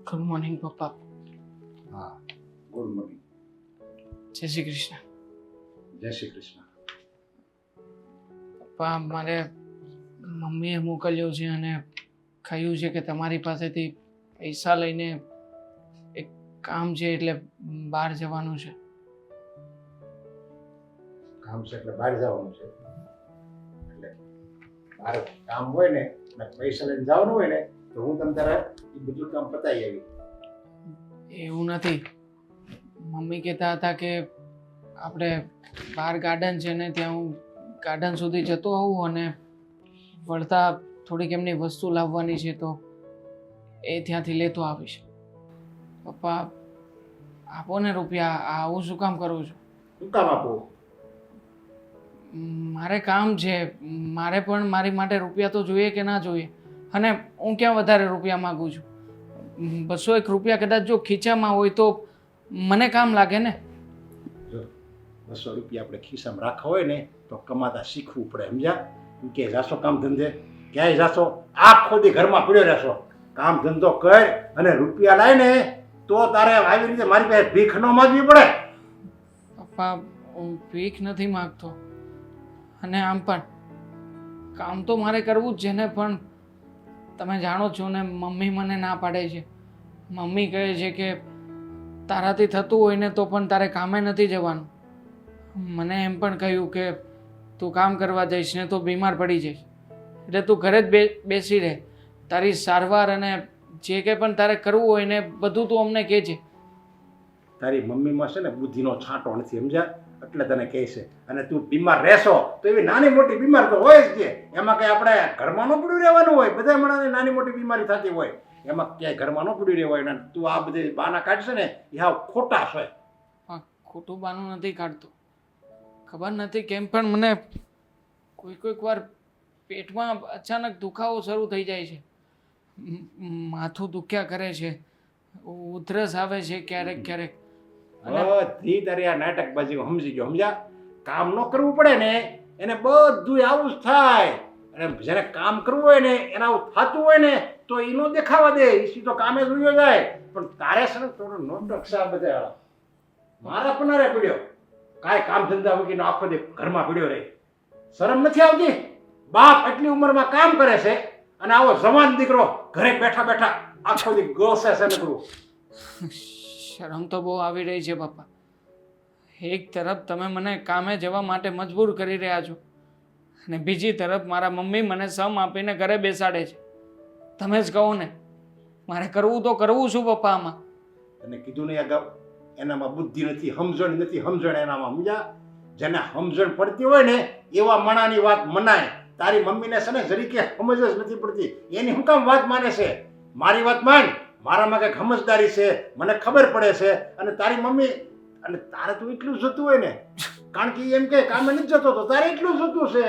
Good morning પપ્પા. હા, good morning. જય શ્રી કૃષ્ણ. જય શ્રી કૃષ્ણ. પપ્પા, મારે મમ્મીએ મોકલ્યો છે અને કહ્યું છે કે તમારી પાસેથી પૈસા લઈને એક કામ છે એટલે બહાર જવાનું છે. કામ છે એટલે બહાર જવાનું છે. એટલે બહાર કામ હોય ને અને પૈસા લઈને જવાનું હોય ને તો હું તમ તારે એ બધું કામ પતાવી આવી. એવું નથી. મમ્મી કહેતા હતા કે આપણે બહાર ગાર્ડન છે ને ત્યાં હું ગાર્ડન સુધી જતો આવું અને વળતા થોડીક એમની વસ્તુ લાવવાની છે તો એ ત્યાંથી લેતો આવીશ. પપ્પા, આપો ને રૂપિયા. આવું શું કામ કરું છું? શું કામ આપું? મારે કામ છે. મારે પણ મારી માટે રૂપિયા તો જોઈએ કે ના જોઈએ? અને હું ક્યાં વધારે રૂપિયા માગું છું? 201 રૂપિયા કદાચ જો ખીચામાં હોય તો મને કામ લાગે ને. જો 200 રૂપિયા આપણે ખિસ્સામાં રાખવા હોય ને તો કમાતા શીખવું પડે, સમજ્યા? તું કે જાશો કામ ધંધે, ક્યાંય જાશો, આખો દી ઘરમાં પડ્યો રહેશો. કામ ધંધો કર અને રૂપિયા લાય ને તો તારે આવી રીતે મારી પાસે ભીખ ન માગવી પડે. પપ્પા, હું ભીખ નથી માગતો. અને આમ પણ કામ તો મારે કરવું જ છે ને, પણ તમે જાણો છો ને મમ્મી મને ના પાડે છે. મમ્મી કહે છે કે તારાથી થતું હોય ને તો પણ તારે કામે નથી જવાનું. મને એમ પણ કહ્યું કે તું કામ કરવા જઈશ ને તો બીમાર પડી જઈશ, એટલે તું ઘરે જ બેસી રહે. તારી સારવાર અને જે કંઈ પણ તારે કરવું હોય ને બધું તું અમને કહે છે. તારી મમ્મીમાં છે ને બુદ્ધિનો છાંટો નથી, સમજ્યા? એટલે તને કહે છે. અને તું બીમાર રહેશો તો એવી નાની મોટી બીમાર તો હોય જ છે. એમાં કંઈ આપણે ઘરમાં ન પડ્યું રહેવાનું હોય. બધા માણસને નાની મોટી બીમારી થતી હોય, એમાં ક્યાંય ઘરમાં ન પડ્યું રહેવાય. અને તું આ બધી બાના કાઢશે ને એ હાવ ખોટા છે. હા, ખોટું બાનું નથી કાઢતો. ખબર નથી કેમ પણ મને કોઈક વાર પેટમાં અચાનક દુખાવો શરૂ થઈ જાય છે. માથું દુખ્યા કરે છે, ઉધરસ આવે છે ક્યારેક ક્યારેક. બધી તારી આ નાટકબાજી હું સમજી ગયો, સમજ્યા? કામ ન કરવું પડે ને એને બધું આવું જ થાય. અને જેને કામ કરવું હોય ને એના આવું થતું હોય ને તો એનો દેખાવા દે, એ સીધો કામે જોયો જાય. પણ તારે છે ને થોડો નોટક્ષા બધા મારા પનારે પડ્યો, કાંઈ કામ ધંધા મૂકીને આખો દી ઘરમાં પડ્યો રહે. શરમ નથી આવતી? બાપ એટલી ઉંમરમાં કામ કરે છે અને આવો જવાન દીકરો ઘરે બેઠા બેઠા આખો દી ગોસે છે ને કરું. શરમ તો બહુ આવી રહી છે પપ્પા. એક તરફ તમે મને કામે જવા માટે મજબૂર કરી રહ્યા છો અને બીજી તરફ મારા મમ્મી મને સમ આપીને ઘરે બેસાડે છે. તમે જ કહો ને, મારે કરવું તો કરવું શું પપ્પા આમાં? તને કીધું નહીં અગાઉ, એનામાં બુદ્ધિ નથી, સમજણ નથી. સમજણ એનામાં, સમજ્યા? જેને સમજણ પડતી હોય ને એવા મણાની વાત મનાય. તારી મમ્મીને છે ને જરીકે સમજ જ નથી પડતી, એની શું કામ વાત માને છે? મારી વાત માન, મારામાં કંઈક સમજદારી છે, મને ખબર પડે છે. અને તારી મમ્મી, અને તારે તો એટલું જ જતું હોય ને, કારણ કે એમ કે કામે નથી જતો તો તારે એટલું જ જતું છે.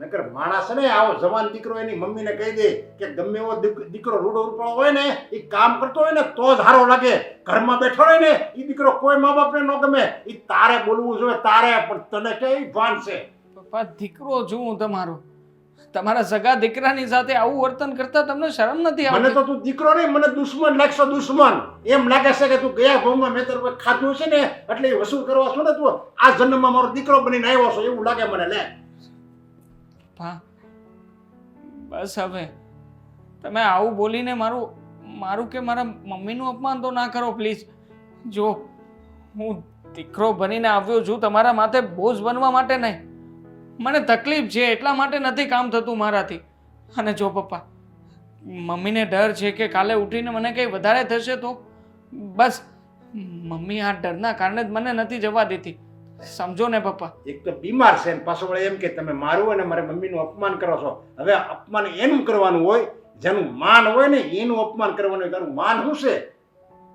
નકર માણસ ને આવો જવાન દીકરો એની મમ્મીને કહી દે કે ગમે એવો દીકરો રૂડો રૂપાળો હોય ને એ કામ કરતો હોય ને તો જ સારો લાગે. ઘરમાં બેઠો હોય ને એ દીકરો કોઈ મા બાપને ન ગમે. એ તારે બોલવું જોઈએ, તારે. પણ તને કઈ ભાન છે? પપ્પા, દીકરો છું હું તમારો. તમારા સગા દીકરાની સાથે આવું વર્તન કરતા તમને શરમ નથી આવતી? મને તો તું દીકરો નહીં, મને દુશ્મન લાગશો. દુશ્મન એમ લાગે છે કે તું ગયા ભાવમાં મેં તારું ખાધું છે ને એટલે એ વસૂલ કરવા છો ને તું આ જન્મમાં મારો દીકરો બનીને આવ્યો છો એવું લાગે મને. લે હા, બસ હવે તમે આવું બોલીને મારું કે મારા મમ્મીનું અપમાન તો ના કરો પ્લીઝ. જો હું દીકરો બનીને આવ્યો છું તમારા માથે બોજ બનવા માટે નહીં. મને તકલીફ છે એટલા માટે નથી કામ થતું મારાથી. અને જો પપ્પા, મમ્મીને ડર છે કે કાલે ઉઠીને મને કંઈ વધારે થશે તો બસ મમ્મી આ ડરના કારણે જ મને નથી જવા દેતી. સમજો ને પપ્પા. એક તો બીમાર છે પાછો વળે એમ કે તમે મારું અને મારા મમ્મીનું અપમાન કરો છો. હવે અપમાન એનું કરવાનું હોય જેનું માન હોય ને એનું અપમાન કરવાનું હોય. તારું માન શું છે?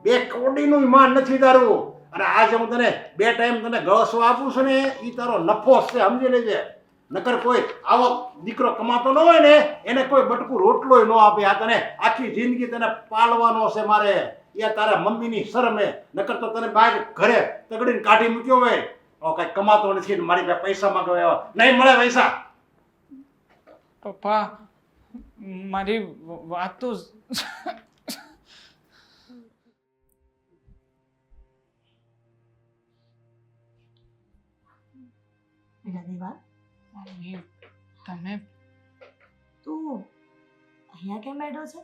2 કરોડીનું માન નથી તારું. અને આજે હું તને 2 ટાઈમ તને ગળસો આપું છું ને એ તારો નફો છે, સમજી લેજે. નકર કોઈ આવો દીકરો કમાતો ન હોય ને એને કોઈ બટકું રોટલોય ન આપે. આ તને આખી જિંદગી તને પાલવાનો છે મારે. એ તારા મમ્મીની શરમે. નકર તો તને બહાર ઘરે તગડીને કાઢી મૂક્યો હોય. કઈ કમાતો નથી, મારી પાસે પૈસા માંગવા નહીં મળે પૈસા. પપ્પા, મારી વાત તો બેટા દેવા, મમ્મી તમે તું અહીંયા કેમ બેઠો છે?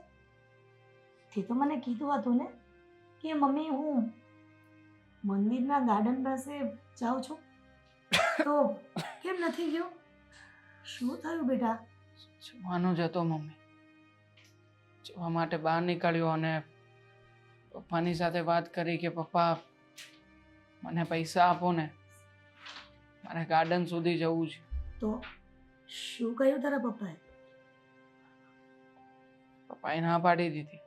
તે તો મને કીધું હતું ને કે મમ્મી હું મંદિરના ગાર્ડન પાસે જાઉં છું, તો કેમ નથી ગયો? શું થયું બેટા? જવાનું જ હતો મમ્મી. જવા માટે બહાર નીકળ્યો અને પપ્પાની સાથે વાત કરી કે પપ્પા મને પૈસા આપો ને, મારે ગાર્ડન સુધી જવું છે. તો શું કહ્યું તારા પપ્પાએ? પપ્પાએ ના પાડી દીધી.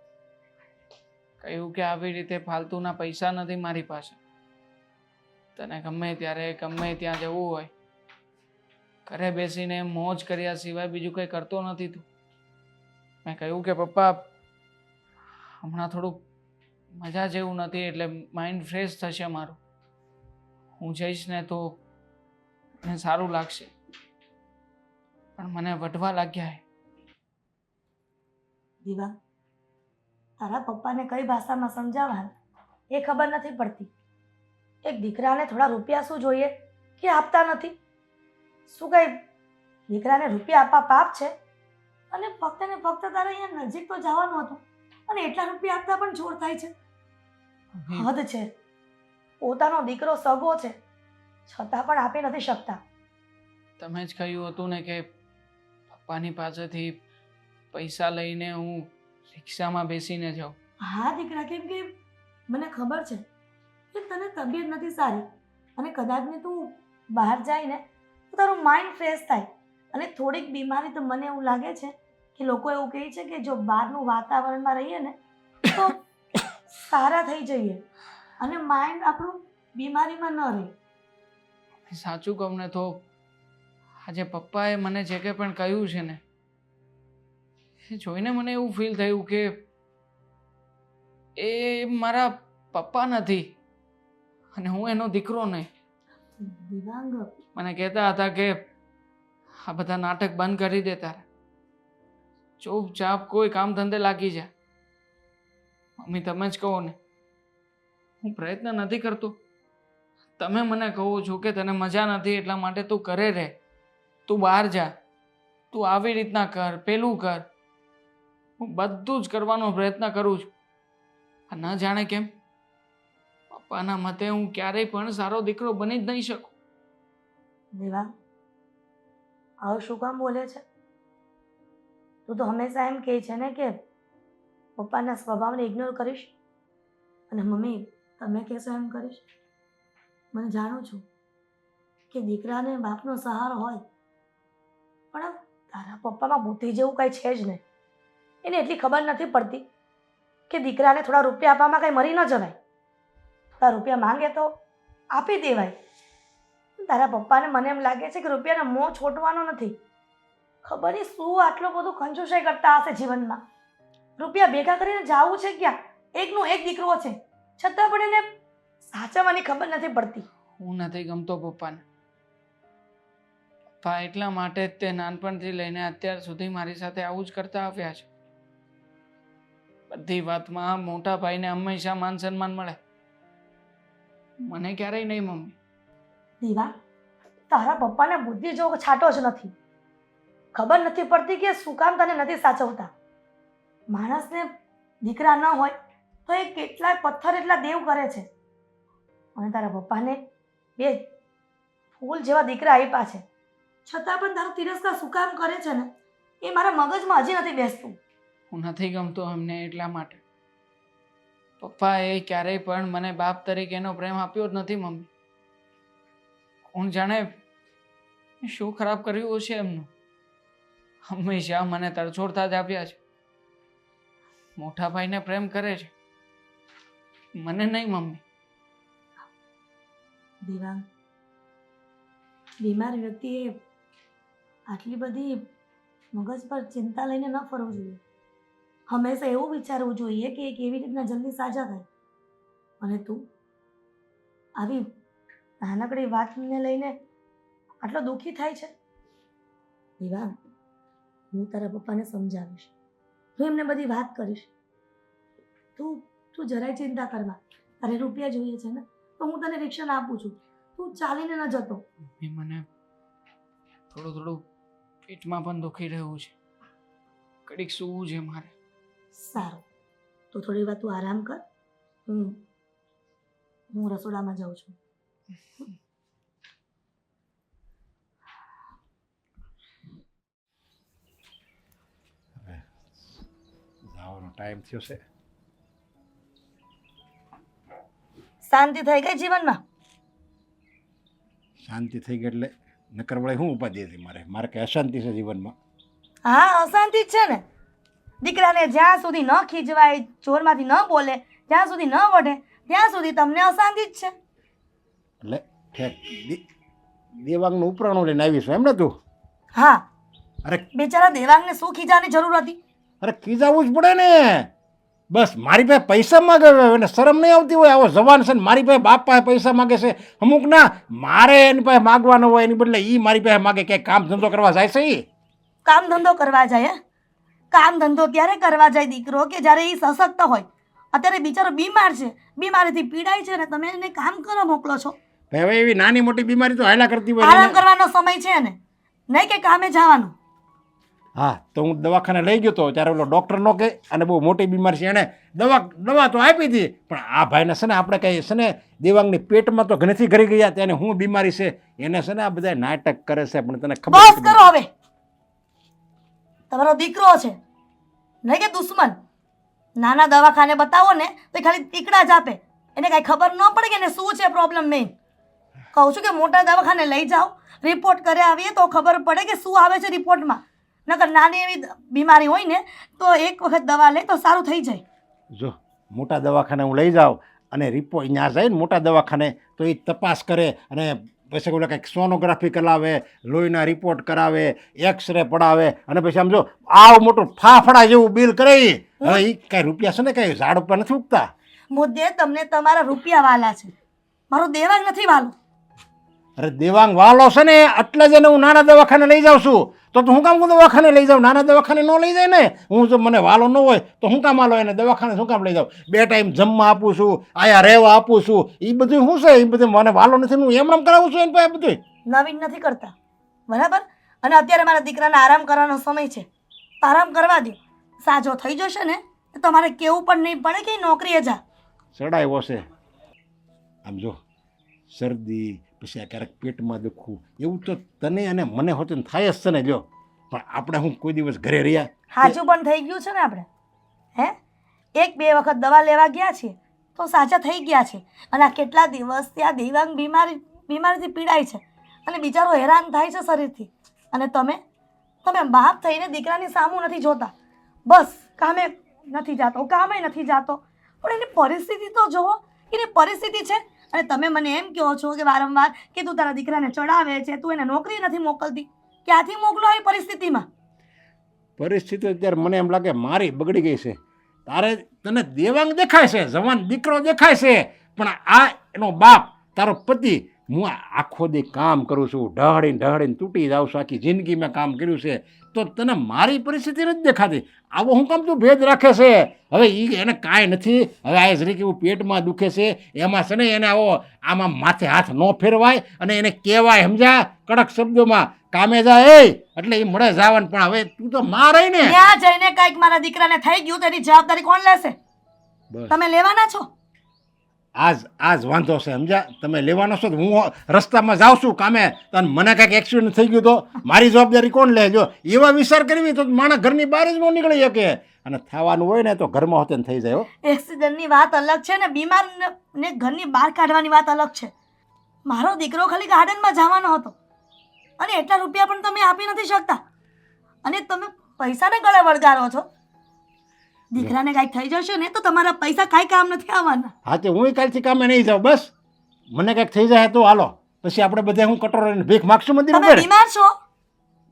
કહ્યું કે આવી રીતે ફાલતુના પૈસા નથી મારી પાસે, તને ગમે ત્યારે ગમે ત્યાં જવું હોય ઘરે બેસીને મોજ કર્યા સિવાય બીજું કંઈ કરતો નથી તું. મેં કહ્યું કે પપ્પા હમણાં થોડુંક મજા જેવું નથી એટલે માઇન્ડ ફ્રેશ થશે મારું, હું જઈશ ને તો મને સારું લાગશે. પણ મને વઢવા લાગ્યા હે. દીવા, તારા પપ્પાને કઈ ભાષામાં સમજાવવા એ ખબર નથી પડતી. એક દીકરાને થોડા રૂપિયા શું જોઈએ કે આપતા નથી? શું કઈ દીકરાને રૂપિયા આપવા પાપ છે? અને ફક્ત ને ફક્ત તારે અહીંયા નજીક તો જવાનું હતું અને એટલા રૂપિયા આપતા પણ જોર થાય છે. હદ છે. પોતાનો દીકરો સગો છે છતાં પણ આપી નથી શકતા. તમે જ કહ્યું હતું ને કે પપ્પાની પાસેથી પૈસા લઈને હું રિક્ષામાં બેસીને જાઉં. હા દીકરા, કેમ કે મને ખબર છે કે તને તબિયત નથી સારી અને કદાચ ને તું બહાર જાય ને તો તારું માઇન્ડ ફ્રેશ થાય. અને થોડીક બીમારી તો મને એવું લાગે છે કે લોકો એવું કહે છે કે જો બહારનું વાતાવરણમાં રહીએ ને તો સારા થઈ જઈએ અને માઇન્ડ આપણું બીમારીમાં ન રહે. સાચું કહું ને તો આજે પપ્પાએ મને જે કંઈ પણ કહ્યું છે ને એ જોઈને મને એવું ફીલ થયું કે એ મારા પપ્પા નથી અને હું એનો દીકરો નહીં. દિવ્યાંગ, મને કહેતા હતા કે આ બધા નાટક બંધ કરી દે, તારે ચૂપચાપ કોઈ કામ ધંધે લાગી જા. મમ્મી તમે જ કહો ને, હું પ્રયત્ન નથી કરતો. તમે મને કહો છો કે તને મજા નથી એટલા માટે તું ઘરે રહે, તું બહાર જા, તું આવી રીતના કર, પેલું કર. હું બધું જ કરવાનો પ્રયત્ન કરું છું. આ ન જાણે કેમ પપ્પાના મતે હું ક્યારેય પણ સારો દીકરો બની જ નહીં શકું. દિવ્યાંગ, આવું શું કામ બોલે છે? તું તો હંમેશા એમ કહે છે ને કે પપ્પાના સ્વભાવને ઇગ્નોર કરીશ અને મમ્મી તમે કહેશો એમ કરીશ. મને જાણું છું કે દીકરાને બાપનો સહારો હોય, પણ તારા પપ્પામાં બુદ્ધિ જેવું કંઈ છે જ નહીં. એને એટલી ખબર નથી પડતી કે દીકરાને થોડા રૂપિયા આપવામાં કંઈ મરી ન જવાય. થોડા રૂપિયા માંગે તો આપી દેવાય. તારા પપ્પાને મને એમ લાગે છે કે રૂપિયાનો મોહ છોડવાનો નથી. ખબર નહીં શું આટલો બધો કંજુસાઈ કરતા હશે જીવનમાં. રૂપિયા ભેગા કરીને જાવું છે ક્યાં? એકનો એક દીકરો છે છતાં પણ એને સાચવવાની ખબર નથી પડતી. હું નથી ગમતો પપ્પાને. પપ્પા એટલા માટે જ તે નાનપણથી લઈને અત્યાર સુધી મારી સાથે આવું જ કરતા આવ્યા છે. બધી વાતમાં મોટા ભાઈને હંમેશા માન સન્માન મળે, મને ક્યારેય નહીં મમ્મી. દીવા, તારા પપ્પાને બુદ્ધિ જો છાંટો જ નથી. ખબર નથી પડતી કે શું કામ તને નથી સાચવતા. માણસને દીકરા ન હોય તો એ કેટલાય પથ્થર એટલા દેવ કરે છે અને તારા પપ્પાને બે ફૂલ જેવા દીકરા આપ્યા છે છતાં પણ તારો તિરસ્કાર શું કામ કરે છે ને એ મારા મગજમાં હજી નથી બેસતું. હું નથી ગમતો એમને એટલા માટે. પપ્પાએ ક્યારેય પણ મને બાપ તરીકેનો પ્રેમ આપ્યો જ નથી મમ્મી. કોણ જાણે શું ખરાબ કર્યું હશે એમનું. હંમેશા મને તરછોડતા જ આપ્યા છે. મોટા ભાઈને પ્રેમ કરે છે, મને નહીં મમ્મી. દિવ્યાંગ, બીમાર વ્યક્તિએ આટલી બધી મગજ પર ચિંતા લઈને ન ફરવું જોઈએ. હંમેશા એવું વિચારવું જોઈએ કે એ કેવી રીતના જલ્દી સાજા થાય. અને તું આવી નાનકડી વાતને લઈને આટલો દુઃખી થાય છે. દિવ્યાંગ, હું તારા પપ્પાને સમજાવીશ, હું એમને બધી વાત કરીશ. તું જરાય ચિંતા કરવા. તારે રૂપિયા જોઈએ છે ને તો હું તને રિક્ષા આપું છું, તું ચાલીને ન જતો. મને થોડું થોડું પેટમાં પણ દુખી રહ્યું છે. કડીક સૂવું છે મારે. સારું, તો થોડી વાર તું આરામ કર. હું રસોડામાં જાઉં છું. જવાનો ટાઈમ થયો છે. શાંતિ થઈ ગઈ જીવનમાં? શાંતિ થઈ ગઈ એટલે નકર વળે શું ઉપાધિ હતી મારે કઈ અશાંતિ છે જીવનમાં? હા, અશાંતિ જ છે ને. દીકરાને જ્યાં સુધી ન ખીજવાય, જોરમાંથી ન બોલે, જ્યાં સુધી ન વઢે, ત્યાં સુધી તમને અશાંતિ જ છે. એટલે ઠેક દેવાંગનું ઉપરાણું લઈને આવીશું એમ ને તું? હા, અરે બિચારા દેવાંગને શું ખીજાની જરૂર હતી? અરે ખીજાવું જ પડે ને. બસ મારી પાસે પૈસા માગે એને શરમ નહીં આવતી હોય? આવો જવાન છે ને મારી પાસે બાપ પાસે પૈસા માગે છે. અમુક ના મારે એની પાસે માગવાનો હોય, એની બદલે એ મારી પાસે માગે. કે કામ ધંધો કરવા જાય છે એ? કામ ધંધો કરવા જાય? કામ ધંધો ત્યારે કરવા જાય દીકરો કે જ્યારે એ સશક્ત હોય. અત્યારે બિચારો બીમાર છે, બીમારીથી પીડાય છે, અને તમે એને કામ કરવા મોકલો છો. હવે એવી નાની મોટી બીમારી તો હાયલા કરતી હોય આરામ કરવાનો સમય છે ને, નહીં કે કામે જવાનું. હા, તો હું દવાખાને લઈ ગયો તો ત્યારે ઓલો ડૉક્ટર નો કે અને બહુ મોટી બીમારી છે, એણે દવા તો આપી હતી. પણ આ ભાઈને છે ને આપણે કહીએ છે ને દેવાંગની પેટમાં તો ઘણીથી ઘરી ગયા, તેને શું બીમારી છે એને છે ને આ બધા નાટક કરે છે. પણ તને ખબર બસ કરો હવે. તમારો દીકરો છે નહીં કે દુશ્મન. નાના દવાખાને બતાવો ને તો ખાલી ટીકડા જ આપે, એને કાંઈ ખબર ન પડે કે એને શું છે પ્રોબ્લેમ. મેઇન કહું છું કે મોટા દવાખાને લઈ જાઓ, રિપોર્ટ કરે આવીએ તો ખબર પડે કે શું આવે છે રિપોર્ટમાં. નકર નાની એવી બીમારી હોય ને તો એક વખત દવા લે તો સારું થઈ જાય. જો મોટા દવાખાને હું લઈ જાઉં અને રિપોર્ટ ત્યાં જાય ને મોટા દવાખાને તો એ તપાસ કરે અને પછી ઓલા કંઈક સોનોગ્રાફી કરાવે, લોહીના રિપોર્ટ કરાવે, એક્સરે પડાવે અને પછી આમ જો આવું મોટું ફાફડા જેવું બિલ કરે. હવે એ કાંઈ રૂપિયા છે ને કાંઈ ઝાડ ઉપર નથી ઉગતા. મુદ્દે તમને તમારા રૂપિયા વાલા છે, મારો દેવાંગ નથી વાલો. અરે દેવાંગ વાલો છે ને એટલે જ એને હું નાના દવાખાને લઈ જાઉં છું. તો હું કામ દવાખાને લઈ જાઉં? નાના દવાખાને ન લઈ જાય ને. હું જો મને વાલો ન હોય તો હું કામ આલો એને દવાખાને શું કામ લઈ જાઉં? 2 ટાઈમ જમવા આપું છું, આયા રહેવા આપું છું, એ બધું શું છે? એ બધું મને વાલો નથી, હું એમ કરાવું છું એને પાસે બધું. નવીન નથી કરતા, બરાબર? અને અત્યારે મારા દીકરાને આરામ કરવાનો સમય છે, આરામ કરવા દો. સાજો થઈ જશે ને તો તમારે કેવું પણ નહીં પડે કે નોકરીએ જા. ચડાવ્યો છે આમ જો શરદી, પછી આ ક્યારેક પેટમાં દુખવું, એવું તો તને અને મને હોતું થાય જ છે ને. જો પણ આપણે હું કોઈ દિવસ ઘરે રહ્યા? હાજુ પણ થઈ ગયું છે ને આપણે. હે 1-2 વખત દવા લેવા ગયા છીએ તો સાજા થઈ ગયા છે. અને આ કેટલા દિવસથી આ દેવાંગ બીમારીથી પીડાય છે અને બિચારો હેરાન થાય છે શરીરથી. અને તમે બાપ થઈને દીકરાની સામું નથી જોતા. બસ કામે નથી જાતો. પણ એની પરિસ્થિતિ તો જુઓ, એની પરિસ્થિતિ છે. અને તમે મને એમ કહો છો કે વારંવાર કે તું તારા દીકરાને ચડાવે છે, તું એને નોકરી નથી મોકલતી. ક્યાંથી મોકલો એ પરિસ્થિતિમાં? પરિસ્થિતિ અત્યારે મને એમ લાગે મારી બગડી ગઈ છે. તને દેવાંગ દેખાય છે, જવાન દીકરો દેખાય છે, પણ આ એનો બાપ તારો પતિ, હું આખો દી કામ કરું છું, ઢહળીને તૂટી જાઉં છું, આખી જિંદગી મેં કામ કર્યું છે, તો તને મારી પરિસ્થિતિ નથી દેખાતી. આવો હું કામ તું ભેદ રાખે છે? હવે એને કાંઈ નથી. હવે આ જરીક એવું પેટમાં દુખે છે, એમાં છે ને એને આવો આમાં માથે હાથ ન ફેરવાય અને એને કહેવાય, સમજ્યા, કડક શબ્દોમાં કામે જાય એટલે એ મળે જવાનું. પણ હવે તું તો માં રહી ને, ત્યાં જઈને કાંઈક મારા દીકરાને થઈ ગયું તેની જવાબદારી કોણ લેશે? તમે લેવાના છો? આજ વાંધો છે, સમજ્યા? તમે લેવાનો છો. હું રસ્તામાં જાઉં છું કામે અને મને કાંઈક એક્સિડન્ટ થઈ ગયું તો મારી જવાબદારી કોણ લે? જો એવા વિચાર કરવી તો માણસ ઘરની બહાર જ ન નીકળી શકે. અને થવાનું હોય ને તો ઘરમાં હોતે થઈ જાય. એક્સિડન્ટની વાત અલગ છે ને બીમાર ને ઘરની બહાર કાઢવાની વાત અલગ છે. મારો દીકરો ખાલી ગાર્ડનમાં જવાનો હતો અને એટલા રૂપિયા પણ તમે આપી નથી શકતા અને તમે પૈસાને ગળે વળગારો છો. દીકરાને કાંઈક થઈ જશે ને તો તમારા પૈસા કાંઈ કામ નથી આવવાના. હા, તો હું કાલથી કામે નહીં જાઉં. બસ મને કાંઈક થઈ જાય તો હાલો, પછી આપણે બધા હું કટોરો ભીખ માગશું મંદિર ઉપર. તમે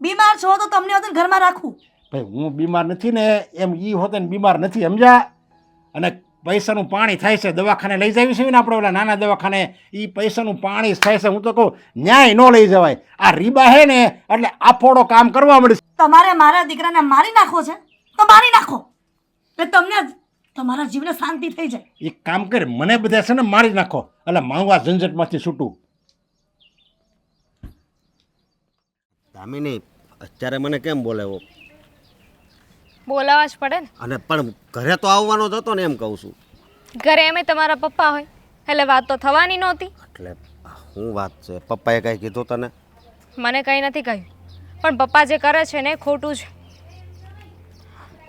બીમાર છો તો તમને હોતે ઘરમાં રાખવું. ભાઈ હું બીમાર નથી ને એમ ઈ હોતે ને બીમાર નથી, સમજ્યા? અને પૈસાનું પાણી થાય છે, દવાખાને લઈ જાવી છે ને આપણે ઓલા નાના દવાખાને, એ પૈસાનું પાણી થાય છે. હું તો કહું ન્યાય ન લઈ જવાય. આ રીબા હે ને એટલે આફોડો કામ કરવા મળે. તમારે મારા દીકરાને મારી નાખવો છે તો મારી નાખો, એટલે તમને તમારા જીવને શાંતિ થઈ જાય. એક કામ કરે, મને બધા છે ને મારી નાખો એટલે હું આ ઝંઝટમાંથી છૂટું. દામિની અત્યારે મને કેમ બોલાવ્યો? બોલાવા જ પડે ને. અને પણ ઘરે તો આવવાનો જ હતો ને, એમ કહું છું. ઘરે એમે તમારા પપ્પા હોય એટલે વાત તો થવાની નહોતી. એટલે શું વાત છે? પપ્પાએ કાંઈ કીધું તને? મને કંઈ નથી કહ્યું, પણ પપ્પા જે કરે છે ને એ ખોટું છે.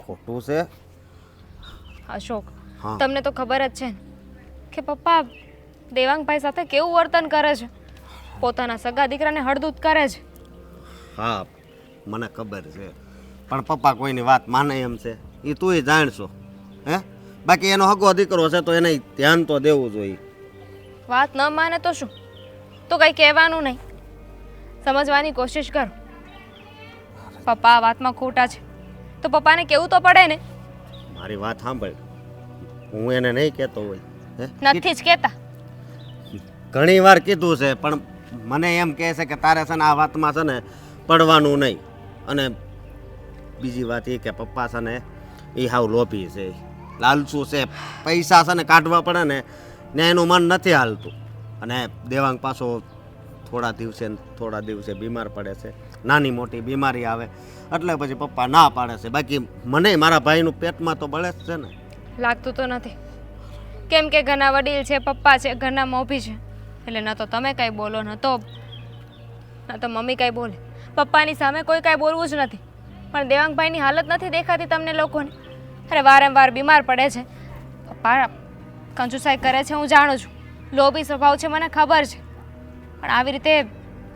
ખોટું છે? અશોક, હા. તમને તો ખબર જ છે ને કે પપ્પા દેવાંગભાઈ સાથે કેવું વર્તન કરે છે. પોતાના સગા દીકરાને હળદૂત કરે છે. હા, મને ખબર છે, પણ પપ્પા કોઈની વાત માને એમ છે એ તુંય જાણશો. હે, બાકી એનો હગો દીકરો છે તો એને ધ્યાન તો દેવું જોઈએ. વાત ન માને તો શું, તો કંઈ કહેવાનું નહીં, સમજવાની કોશિશ કરો. પપ્પા આ વાતમાં ખોટા છે તો પપ્પાને કેવું તો પડે ને. મારી વાત સાંભળ, હું એને નહીં કહેતો હોય. હે, નથી જ કહેતા. ઘણી વાર કીધું છે, પણ મને એમ કહે છે કે તારે છે ને આ વાતમાં છે ને પડવાનું નહીં. અને બીજી વાત એ કે પપ્પા છે ને એ હાવ લોભી છે, લાલચું છે. પૈસા છે ને કાઢવા પડે ને એનું મન નથી હાલતું. અને દેવાંગ પાછો થોડા દિવસે બીમાર પડે છે, નાની મોટી બીમારી આવે એટલે પછી પપ્પા ના પાડે છે. બાકી મને મારા ભાઈનું પેટમાં તો બળે જ છે ને. લાગતું તો નથી, કેમ કે ઘરના વડીલ છે, પપ્પા છે, ઘરના મોભી છે, એટલે ન તો તમે કાંઈ બોલો ન તો મમ્મી કાંઈ બોલે. પપ્પાની સામે કોઈ કાંઈ બોલવું જ નથી. પણ દેવાંગભાઈની હાલત નથી દેખાતી તમને લોકોને? અરે વારંવાર બીમાર પડે છે. પપ્પા કંજુસાઈ કરે છે, હું જાણું છું, લોભી સ્વભાવ છે, મને ખબર છે, પણ આવી રીતે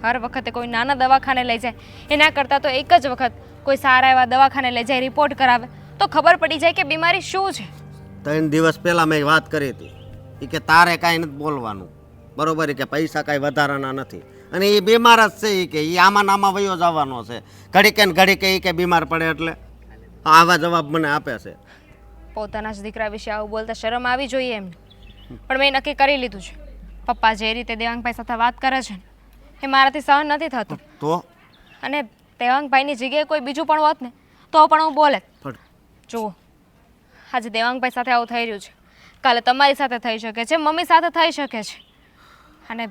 હર વખતે કોઈ નાના દવાખાને લઈ જાય એના કરતાં તો એક જ વખત કોઈ સારા એવા દવાખાને લઈ જાય, રિપોર્ટ કરાવે તો ખબર પડી જાય કે બીમારી શું છે. 3 દિવસ પહેલાં મેં વાત કરી હતી એ કે તારે કાંઈ નથી બોલવાનું, બરોબર? કે પૈસા કાંઈ વધારાના નથી અને એ બીમાર જ છે. એ કે એ આમાં નામાં વયો જવાનો છે. ઘડીકે ને ઘડીકે એ કે બીમાર પડે એટલે આવા જવાબ મને આપે છે. પોતાના જ દીકરા વિશે આવું બોલતા શરમ આવી જોઈએ એમને. પણ મેં નક્કી કરી લીધું છે, પપ્પા જે રીતે દેવાંગભાઈ સાથે વાત કરે છે ને એ મારાથી સહન નથી થતું. તો અને દેવાંગભાઈની જગ્યાએ કોઈ બીજું પણ હોત ને તો પણ હું બોલે. જુઓ, આજે દેવાંગભાઈ સાથે આવું થઈ રહ્યું છે, કાલે તમારી સાથે થઈ શકે છે, મમ્મી સાથે થઈ શકે છે. અને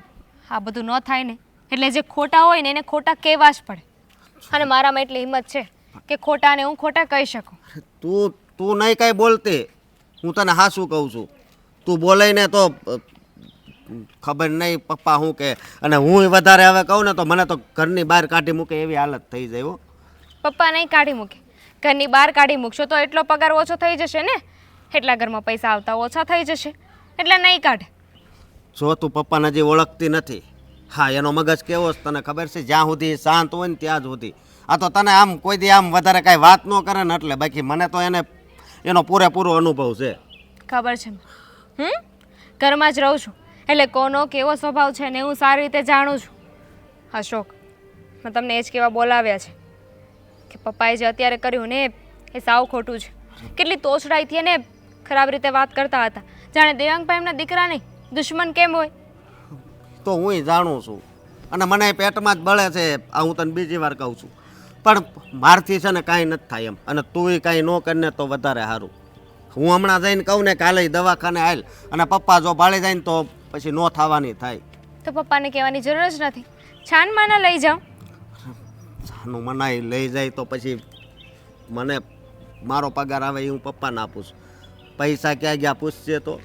આ બધું ન થાય ને એટલે જે ખોટા હોય ને એને ખોટા કહેવા જ પડે. અને મારામાં એટલી હિંમત છે કે ખોટાને હું ખોટા કહી શકું. તું નહીં કાંઈ બોલતી, હું તને હા શું કહું છું. તું બોલાય ને તો ખબર નહીં પપ્પા શું કે, અને હું વધારે હવે કહું ને તો મને તો ઘરની બહાર કાઢી મૂકે એવી હાલત થઈ જાય. હો, પપ્પા નહીં કાઢી મૂકે, ઘરની બહાર કાઢી મૂકશો તો એટલો પગાર ઓછો થઈ જશે ને, એટલા ઘરમાં પૈસા આવતા ઓછા થઈ જશે, એટલે નહીં કાઢે. જો તું પપ્પાને હજી ઓળખતી નથી. હા, એનો મગજ કેવો છે તને ખબર છે? જ્યાં સુધી શાંત હોય ને ત્યાં જ સુધી. આ તો તને આમ કોઈ દી આમ વધારે કાંઈ વાત ન કરે ને એટલે, બાકી મને તો એનો પૂરેપૂરો અનુભવ છે. ખબર છે ઘરમાં જ રહું છું એટલે કોનો કેવો સ્વભાવ છે ને હું સારી રીતે જાણું છું. અશોક, મેં તમને એ જ કહેવા બોલાવ્યા છે કે પપ્પાએ જે અત્યારે કર્યું ને એ સાવ ખોટું છે. કેટલી તોછડાઈથી એને ખરાબ રીતે વાત કરતા હતા, જાણે દેવાંગભાઈ એમના દીકરા નહીં દુશ્મન કેમ હોય. તો હું જાણું છું અને મને પેટમાં જ બળે છે. આ હું તને બીજી વાર કહું છું, પણ મારથી છે ને કાંઈ નથી થાય એમ. અને તુંય કાંઈ ન કરીને તો વધારે સારું. હું હમણાં જઈને કહું ને કાલે દવાખાને હાલ, અને પપ્પા જો ભાળી જાય ને તો પછી નો થવાની થાય. તો પપ્પાને કહેવાની જરૂર જ નથી, છાનમાના લઈ જાઉં. છાનું મનાઈ લઈ જાય તો પછી મને મારો પગાર આવે એ હું પપ્પાને આપું છું. પૈસા ક્યાં ગયા પૂછશે તો?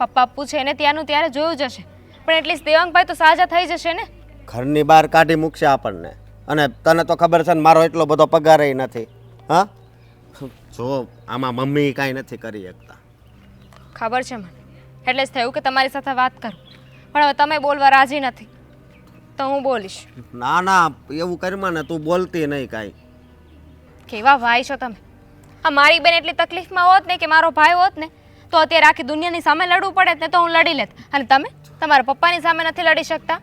પપ્પા પૂછે ને ત્યાંનું ત્યારે જોયું જશે, પણ એટલીસ્ટ દેવાંગભાઈ તો સાજા થઈ જશે ને. ઘરની બહાર કાઢી મૂકશે આપણને. અને તને તો ખબર છે ને મારો એટલો બધો પગાર નથી. હા, જો આમાં મમ્મી કાંઈ નથી કરી શકતા. ખબર છે મને, એટલે જ થયું કે તમારી સાથે વાત કરું, પણ હવે તમે બોલવા રાજી નથી તો હું બોલીશ. ના ના, એવું કરમાં ને તું બોલતી નહીં કાંઈ. કેવા ભાઈ છો તમે! આ મારી બેન એટલી તકલીફમાં હોત ને કે મારો ભાઈ હોત ને તો અત્યારે આખી દુનિયાની સામે લડવું પડે ને તો હું લડી લેત. અને તમે તમારા પપ્પાની સામે નથી લડી શકતા.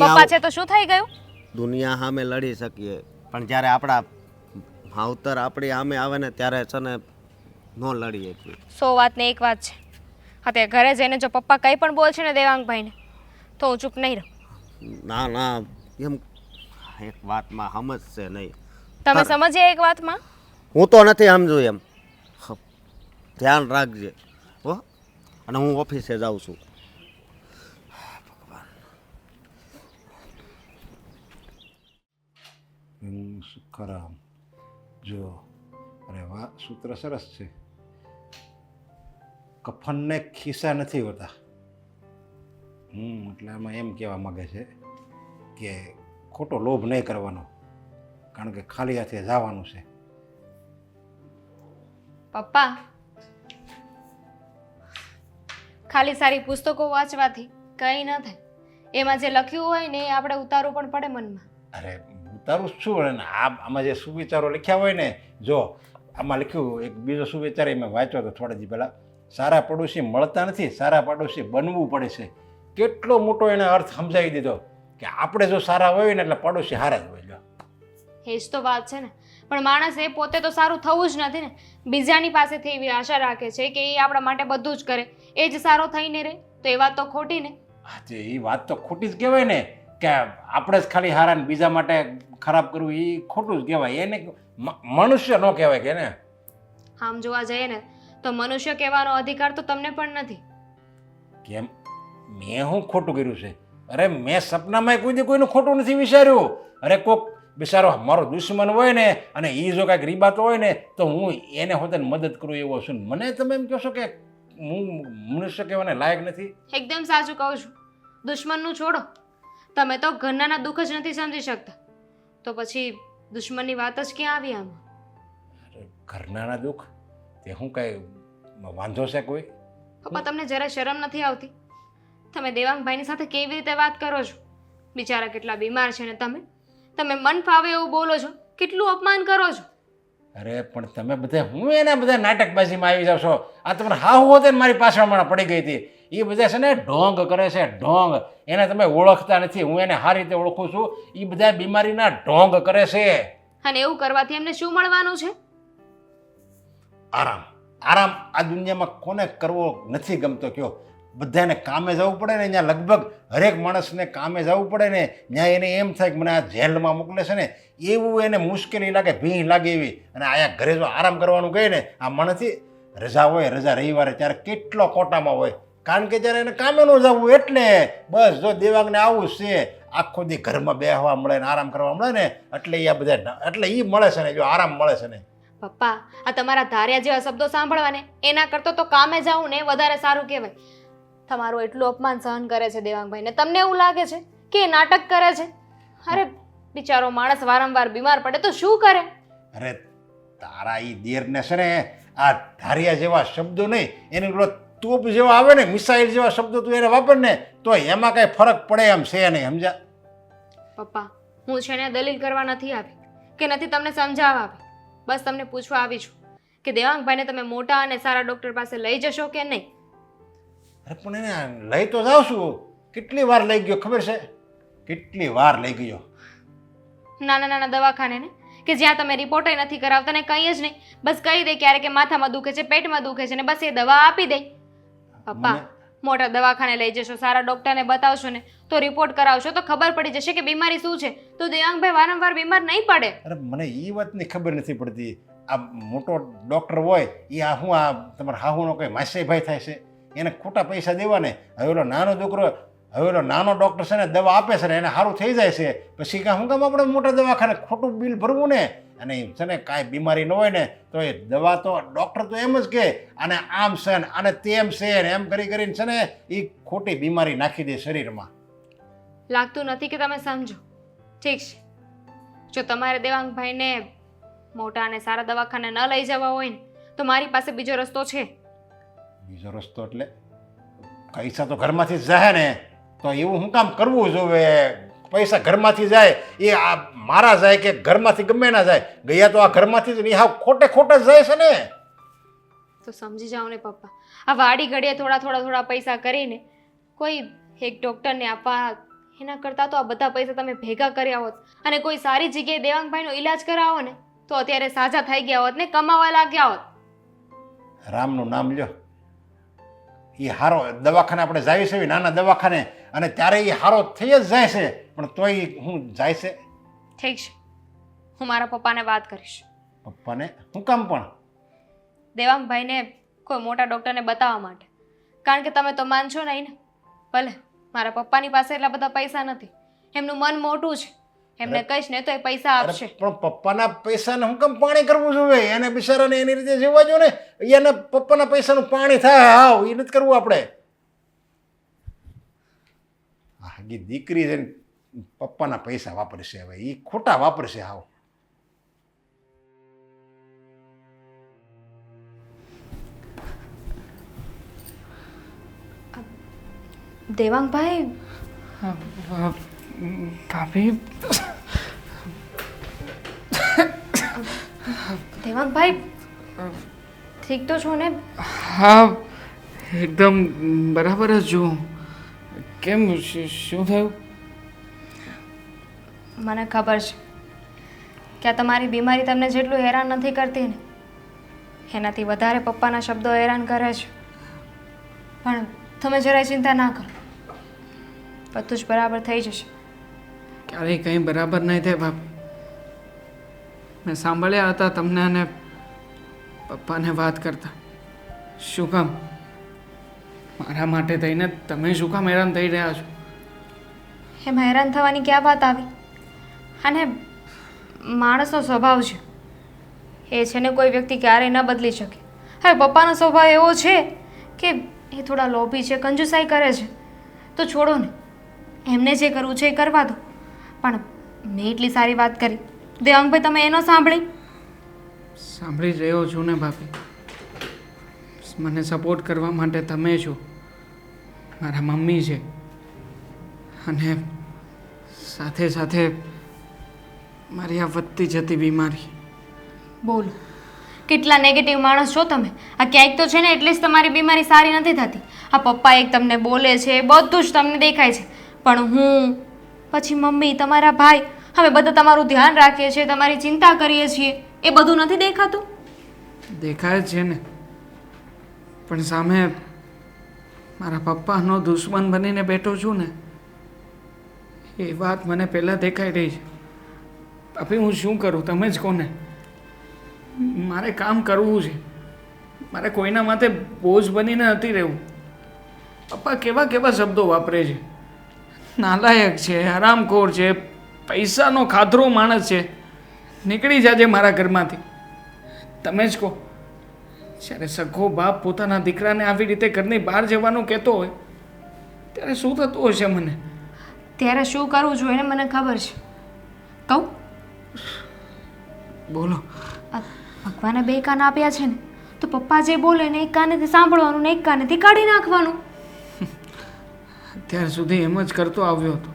પપ્પા છે તો શું થઈ ગયું? દુનિયા સામે લડી શકીએ, પણ જ્યારે આપણા માવતર આપણી સામે આવે ને ત્યારે છે ને ન લડીએ. 100 વાત ને એક વાત છે, અત્યારે ઘરે જઈને જો પપ્પા કંઈ પણ બોલશે ને દેવાંગભાઈને તો હું ચૂપ નહીં રહું. ના ના, એમ એક વાતમાં સમજશે નહીં. તમે સમજ્યા એક વાતમાં? હું તો નથી સમજુ એમ. ધ્યાન રાખજે હો. અને હું ઓફિસે જાઉં છું. સુખરામ જો અરે વાહ સૂત્ર સરસ છે. કફનને ખિસ્સા નથી હોતા. એટલે આમાં એમ કહેવા માગે છે કે ખોટો લોભ નહીં કરવાનો, કારણ કે ખાલી હાથે જવાનું છે. પપ્પા, ખાલી સારી પુસ્તકો વાંચવાથી કંઈ ન થાય. એમાં જે લખ્યું હોય ને એ આપણે ઉતારવું પણ પડે મનમાં. અરે ઉતારું શું ને, આમાં જે સુવિચારો લખ્યા હોય ને, જો આમાં લખ્યું એક બીજો સુવિચાર એ મેં વાંચ્યો હતો થોડા દી પહેલાં, સારા પડોશી મળતા નથી, સારા પડોશી બનવું પડે છે. કેટલો મોટો એને અર્થ સમજાવી દીધો કે આપણે જો સારા હોય ને એટલે પડોશી સારા જ હોય. એ જ તો વાત છે ને. પણ માણસ એ પોતે તો સારું થવું જ નથી ને, બીજાની પાસેથી એવી આશા રાખે છે કે એ આપણા માટે બધું જ કરે, એ જ સારો થઈને રહે. તો એ વાત તો ખોટી ને. હા, એ વાત તો ખોટી જ કહેવાય ને, કે આપણે જ ખાલી હારા ને બીજા માટે ખરાબ કરવું એ ખોટું જ કહેવાય. એને મનુષ્ય ન કહેવાય કે ને. આમ જોવા જઈએ ને તો મનુષ્ય કહેવાનો અધિકાર તો તમને પણ નથી. કેમ? મેં શું ખોટું કર્યું છે? અરે મેં સપનામાં કોઈ દી કોઈનું ખોટું નથી વિચાર્યું. અરે કોક બિચારો મારો દુશ્મન હોય ને અને એ જો કાંઈક રીબાતો હોય ને તો હું એને હોતે મદદ કરું એવો છું. મને તમે એમ કહો છો કે હું મનુષ્ય કહેવાને લાયક નથી? એકદમ સાચું કહું છું. દુશ્મનનું છોડો, તમે તો ઘરનાના દુઃખ જ નથી સમજી શકતા, તો પછી દુશ્મનની વાત જ ક્યાં આવી આમાં? ઘરનાના દુઃખ તે હું કાંઈ વાંધો છે કોઈ? પપ્પા, તમને જરા શરમ નથી આવતી? તમે દેવાંગભાઈની સાથે કેવી રીતે વાત કરો છો? બિચારા કેટલા બીમાર છે ને તમે મન ફાવે એવું બોલો છો, કેટલું અપમાન કરો છો. અરે પણ તમે બધા હું એના બધા નાટકબાજીમાં આવી જાવ છો. આ તમને હાહુ હોતે ને મારી પાછળ હમણાં પડી ગઈ હતી. એ બધા છે ને ઢોંગ કરે છે, ઢોંગ. એને તમે ઓળખતા નથી, હું એને સારી રીતે ઓળખું છું. એ બધા બીમારીના ઢોંગ કરે છે. અને એવું કરવાથી એમને શું મળવાનું છે? આરામ. આરામ આ દુનિયામાં કોને કરવો નથી ગમતો કયો? બધાને કામે જવું પડે ને, ત્યાં લગભગ હરેક માણસને કામે જવું પડે ને, ત્યાં એને એમ થાય કે મને આ જેલમાં મોકલે છે ને, એવું એને મુશ્કેલી લાગે, ભીં લાગે એવી. અને આયા ઘરે જો આરામ કરવાનું કહે ને, આ માણસથી રજા હોય, રજા રવિવારે ત્યારે કેટલો કોટામાં હોય, કારણ કે જ્યારે એને કામે ન જવું એટલે બસ જો દેવાંગને આવું છે, આખો દી ઘરમાં બેહવા મળે ને આરામ કરવા મળે ને, એટલે એ બધા એટલે એ મળે છે ને, જો આરામ મળે છે ને. પપ્પા, આ તમારા ધાર્યા જેવા શબ્દો સાંભળવાને એના કરતો તો કામે જાવું ને વધારે સારું કહેવાય. તમારું એટલું અપમાન સહન કરે છે દેવાંગભાઈ ને તમને એવું લાગે છે કે એ નાટક કરે છે? અરે બિચારો માણસ વારંવાર બીમાર પડે તો શું કરે? અરે તારા એ દેરને છે ને આ ધારિયા જેવા શબ્દો નહીં, એની પેલો તોપ જેવા આવે ને, મિસાઇલ જેવા શબ્દો તું એને વાપર ને તો એમાં કાંઈ ફરક પડે એમ છે નહીં, સમજ્યા? પપ્પા, હું છે ને દલીલ કરવા નથી આવી કે નથી તમને સમજાવવા આવી, બસ તમને પૂછવા આવી છું કે દેવાંગભાઈને તમે મોટા અને સારા ડૉક્ટર પાસે લઈ જશો કે નહીં? અરે પણ એને લઈ તો જાઉં છું. કેટલી વાર લઈ ગયો ખબર છે? કેટલી વાર લઈ ગયો. નાના નાના દવાખાને ને કે જ્યાં તમે રિપોર્ટ નથી કરાવતા ને કંઈ જ નહીં, બસ કહી દે ક્યારે કે માથામાં દુખે છે, પેટમાં દુખે છે ને બસ એ દવા આપી દે. પપ્પા, મોટા દવાખાને લઈ જશો, સારા ડૉક્ટરને બતાવશો ને તો રિપોર્ટ કરાવશો તો ખબર પડી જશે કે બીમારી શું છે, તો દેવાંગભાઈ વારંવાર બીમાર નહીં પડે. અરે મને એ વાતની ખબર નથી પડતી. આ મોટો ડૉક્ટર હોય એ આ શું આ તમારા હાહુનો કોઈ માસીભાઈ થાય છે, એને ખોટા પૈસા દેવાને. હવે ઓલો નાનો છોકરો, હવે ઓલો નાનો ડૉક્ટર છે ને દવા આપે છે ને એને સારું થઈ જાય છે, પછી કાં શું કામ આપણે મોટા દવાખાને ખોટું બિલ ભરવું ને? અને છે ને કાંઈ બીમારી ન હોય ને તો એ દવા તો ડૉક્ટર તો એમ જ કહે આને આમ છે ને આને તેમ છે ને એમ કરી કરીને છે ને એ ખોટી બીમારી નાખી દે શરીરમાં. લાગતું નથી કે તમે સમજો. ઠીક છે, જો તમારે દેવાંગભાઈને મોટા અને સારા દવાખાને ન લઈ જવા હોય ને તો મારી પાસે બીજો રસ્તો છે. બીજો રસ્તો એટલે પૈસા તો ઘરમાંથી જ જાય ને, તો એવું શું કામ કરવું જોવે? પૈસા ઘરમાંથી જાય એ આ મારા જાય કે ઘરમાંથી ગમે ના જાય, ગયા તો આ ઘરમાંથી જ નહીં, હાવ ખોટે ખોટે જ જાય છે ને. તો સમજી જાઓ ને પપ્પા, આ વાડી ઘડીએ થોડા પૈસા કરીને કોઈ એક ડૉક્ટરને આપવા એના કરતાં તો આ બધા પૈસા તમે ભેગા કર્યા હોત અને કોઈ સારી જગ્યાએ દેવાંગભાઈનો ઈલાજ કરાવો ને તો અત્યારે સાજા થઈ ગયા હોત ને કમાવા લાગ્યા હોત. રામનું નામ લ્યો. એ હારો દવાખાને આપણે જાય છે નાના દવાખાને, અને ત્યારે એ હારો થઈ જ જાય છે, પણ તોય હું જાય છે. ઠીક છે, હું મારા પપ્પાને વાત કરીશ. પપ્પાને શું કામ? પણ દેવાંગભાઈને કોઈ મોટા ડૉક્ટરને બતાવવા માટે, કારણ કે તમે તો માનશો નહીં ને. ભલે મારા પપ્પાની પાસે એટલા બધા પૈસા નથી, એમનું મન મોટું છે, એમને કહીશ ને તો એ પૈસા અરે આપશે. પણ પપ્પાના પૈસાને હું કેમ પાણી કરવું જોઈએ? એને બિચારાને એની રીતે જીવવા જો ને. એને પપ્પાના પૈસાનું પાણી થાય. હાવ એ નથી કરવું આપણે. હાજી દીકરી છે ને પપ્પાના પૈસા વાપરશે. હવે એ ખોટા વાપરશે. હાવ દેવાંગભાઈ, ભાભી દેવાંગભાઈ ઠીક તો છો ને? હા એકદમ બરાબર જ છું. કેમ શું થયું? મને ખબર છે કે આ તમારી બીમારી તમને જેટલું હેરાન નથી કરતી ને એનાથી વધારે પપ્પાના શબ્દો હેરાન કરે છે. પણ તમે જરાય ચિંતા ના કરો, બધું જ બરાબર થઈ જશે. ક્યારેય કંઈ બરાબર નહીં થાય બાપ. મેં સાંભળ્યા હતા તમને અને પપ્પાને વાત કરતા. શું કામ મારા માટે થઈને તમે શું કામ હેરાન થઈ રહ્યા છો? એમાં હેરાન થવાની ક્યાં વાત આવી? અને માણસનો સ્વભાવ છે એ છે ને કોઈ વ્યક્તિ ક્યારેય ન બદલી શકે. હવે પપ્પાનો સ્વભાવ એવો છે કે એ થોડા લોભી છે, કંજુસાઈ કરે છે, તો છોડો ને, એમને જે કરવું છે એ કરવા દો. પણ મેં એટલી સારી વાત કરી, દેવાંગભાઈ તમે એનો સાંભળી? સાંભળી રહ્યો છું ને ભાભી. મને સપોર્ટ કરવા માટે તમે છો, મારા મમ્મી છે, અને સાથે સાથે મારી આ વધતી જતી બીમારી. બોલો, કેટલા નેગેટિવ માણસ છો તમે. આ ક્યાંક તો છે ને એટલે જ તમારી બીમારી સારી નથી થતી. આ પપ્પા એક તમને બોલે છે, બધું જ તમને દેખાય છે, પણ હું, પછી મમ્મી, તમારા ભાઈ, અમે બધા તમારું ધ્યાન રાખીએ છીએ, તમારી ચિંતા કરીએ છીએ, એ બધું નથી દેખાતું? દેખાય છે ને, પણ સામે મારા પપ્પાનો દુશ્મન બનીને બેઠો છું ને, એ વાત મને પહેલાં દેખાઈ રહી છે. ભાભી હું શું કરું તમે જ કહો ને. મારે કામ કરવું છે, મારે કોઈના માથે બોજ બનીને નથી રહેવું. પપ્પા કેવા કેવા શબ્દો વાપરે છે. નાલાયક છે, હરામખોર છે, પૈસાનો ખાધરો માણસ છે. નીકળી જાજે મારા ઘરમાંથી. તમે જ કહો, જ્યારે સગો બાપ પોતાના દીકરાને આવી રીતે ઘરની બહાર જવાનું કહેતો હોય ત્યારે શું થતું હશે મને? ત્યારે શું કરવું જોઈએ ને મને ખબર છે. કહું? બોલો. ભગવાને બે કાન આપ્યા છે ને, તો પપ્પા જે બોલે ને એક કાનેથી સાંભળવાનું ને એક કાનેથી કાઢી નાખવાનું. અત્યાર સુધી એમ જ કરતો આવ્યો હતો,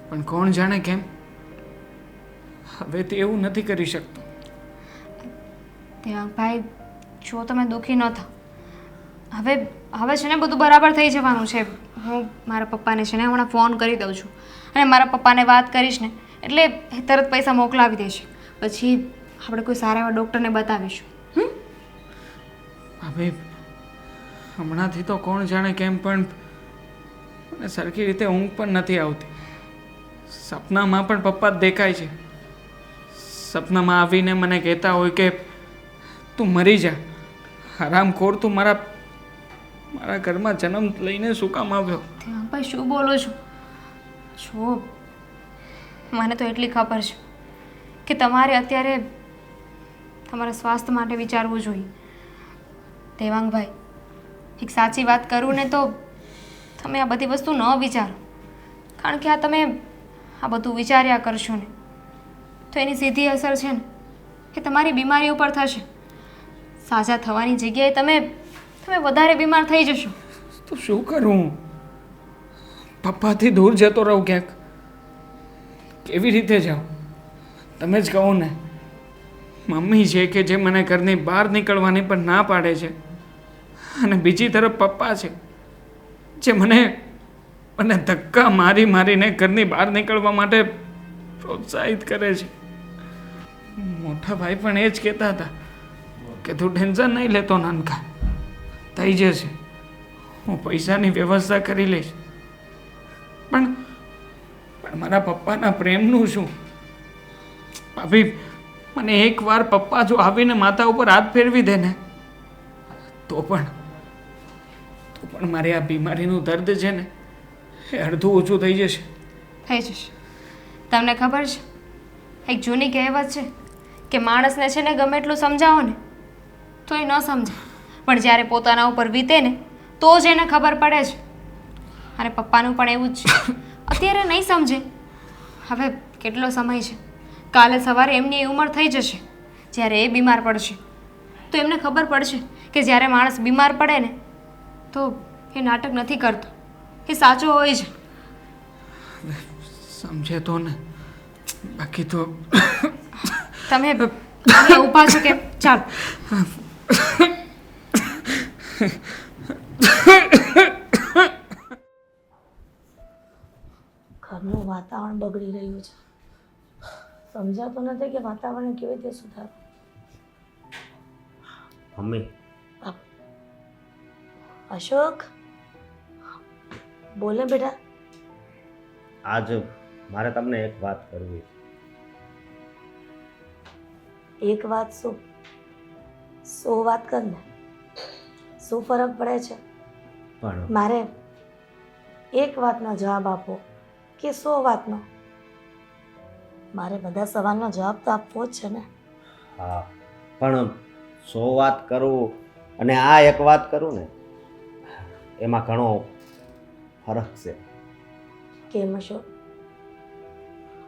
પણ કોણ જાણે કેમ હવેથી એવું નથી કરી શકતો. દેવાંગભાઈ, જો તમે દુઃખી ન થાઓ. હવે છે ને બધું બરાબર થઈ જવાનું છે. હું મારા પપ્પાને છે ને હમણાં ફોન કરી દઉં છું, અને મારા પપ્પાને વાત કરીશ ને એટલે એ તરત પૈસા મોકલાવી દેશે. પછી આપણે કોઈ સારા એવા ડૉક્ટરને બતાવીશું. ભાભી હમણાંથી તો કોણ જાણે કેમ, પણ મને સરખી રીતે ઊંઘ પણ નથી આવતી. સપનામાં પણ પપ્પા જ દેખાય છે. સપનામાં આવીને મને કહેતા હોય કે તું મરી જા, હરામખોર, તું મારા ઘરમાં જન્મ લઈને શું કામ આવ્યો? ભાઈ શું બોલો છો? જો મને તો એટલી ખબર છે કે તમારે અત્યારે તમારા સ્વાસ્થ્ય માટે વિચારવું જોઈએ. દેવાંગભાઈ, એક સાચી વાત કરું ને તો તમે આ બધી વસ્તુ ન વિચારો, કારણ કે તમે આ બધું વિચાર્યા કરશો ને તો એની સીધી અસર છે ને કે તમારી બીમારી ઉપર થશે. સાજા થવાની જગ્યાએ તમે વધારે બીમાર થઈ જશો. તો શું કરું? પપ્પાથી દૂર જતો રહું ક્યાંક? કેવી રીતે જાઉં? તમે જ કહો ને. મમ્મી છે કે જે મને ઘરની બહાર નીકળવાની પણ ના પાડે છે, અને બીજી તરફ પપ્પા છે જે મને ધક્કા મારીને ઘરની બહાર નીકળવા માટે પ્રોત્સાહિત કરે છે. મોટા ભાઈ પણ એ જ કહેતા હતા કે તું ટેન્શન નહીં લેતો નાનકા, થઈ જશે, હું પૈસાની વ્યવસ્થા કરી લઈશ. પણ મારા પપ્પાના પ્રેમનું શું? ભાભી મને એકવાર પપ્પા જો આવીને માથા ઉપર હાથ ફેરવી દે ને તો પણ મારી આ બીમારીનું દર્દ છે ને એ અડધું ઓછું થઈ જશે. થઈ જશે. તમને ખબર છે એક જૂની કહેવત છે કે માણસને છે ને ગમે એટલું સમજાવો ને તો એ ન સમજે, પણ જ્યારે પોતાના ઉપર વીતે ને તો જ એને ખબર પડે છે. અને પપ્પાનું પણ એવું જ છે, અત્યારે નહીં સમજે. હવે કેટલો સમય છે, કાલે સવારે એમની ઉંમર થઈ જશે જ્યારે એ બીમાર પડશે તો એમને ખબર પડશે કે જ્યારે માણસ બીમાર પડે ને તો એ નાટક નથી કરતો, એ સાચો હોય છે. સમજે તો ને, બાકી તો તમે ઊભા છો કે ચાલો. ઘરનું વાતાવરણ બગડી રહ્યું છે. સમજાતું નથી કે વાતાવરણ કેવી રીતે સુધારવું. મમ્મી, અશોક, બોલે બેટા. આજ મારે તમને એક વાત કરવી છે. એક વાત શું? 100 વાત કર ને. શું ફરક પડે છે? પણ મારે એક વાતનો જવાબ આપો કે 100 વાતનો? મારે બધા સવાલનો જવાબ તો આપવો જ છે ને. હા, પણ 100 વાત કરું અને આ એક વાત કરું ને એમાં ઘણો ફરક છે. કેમ અશોક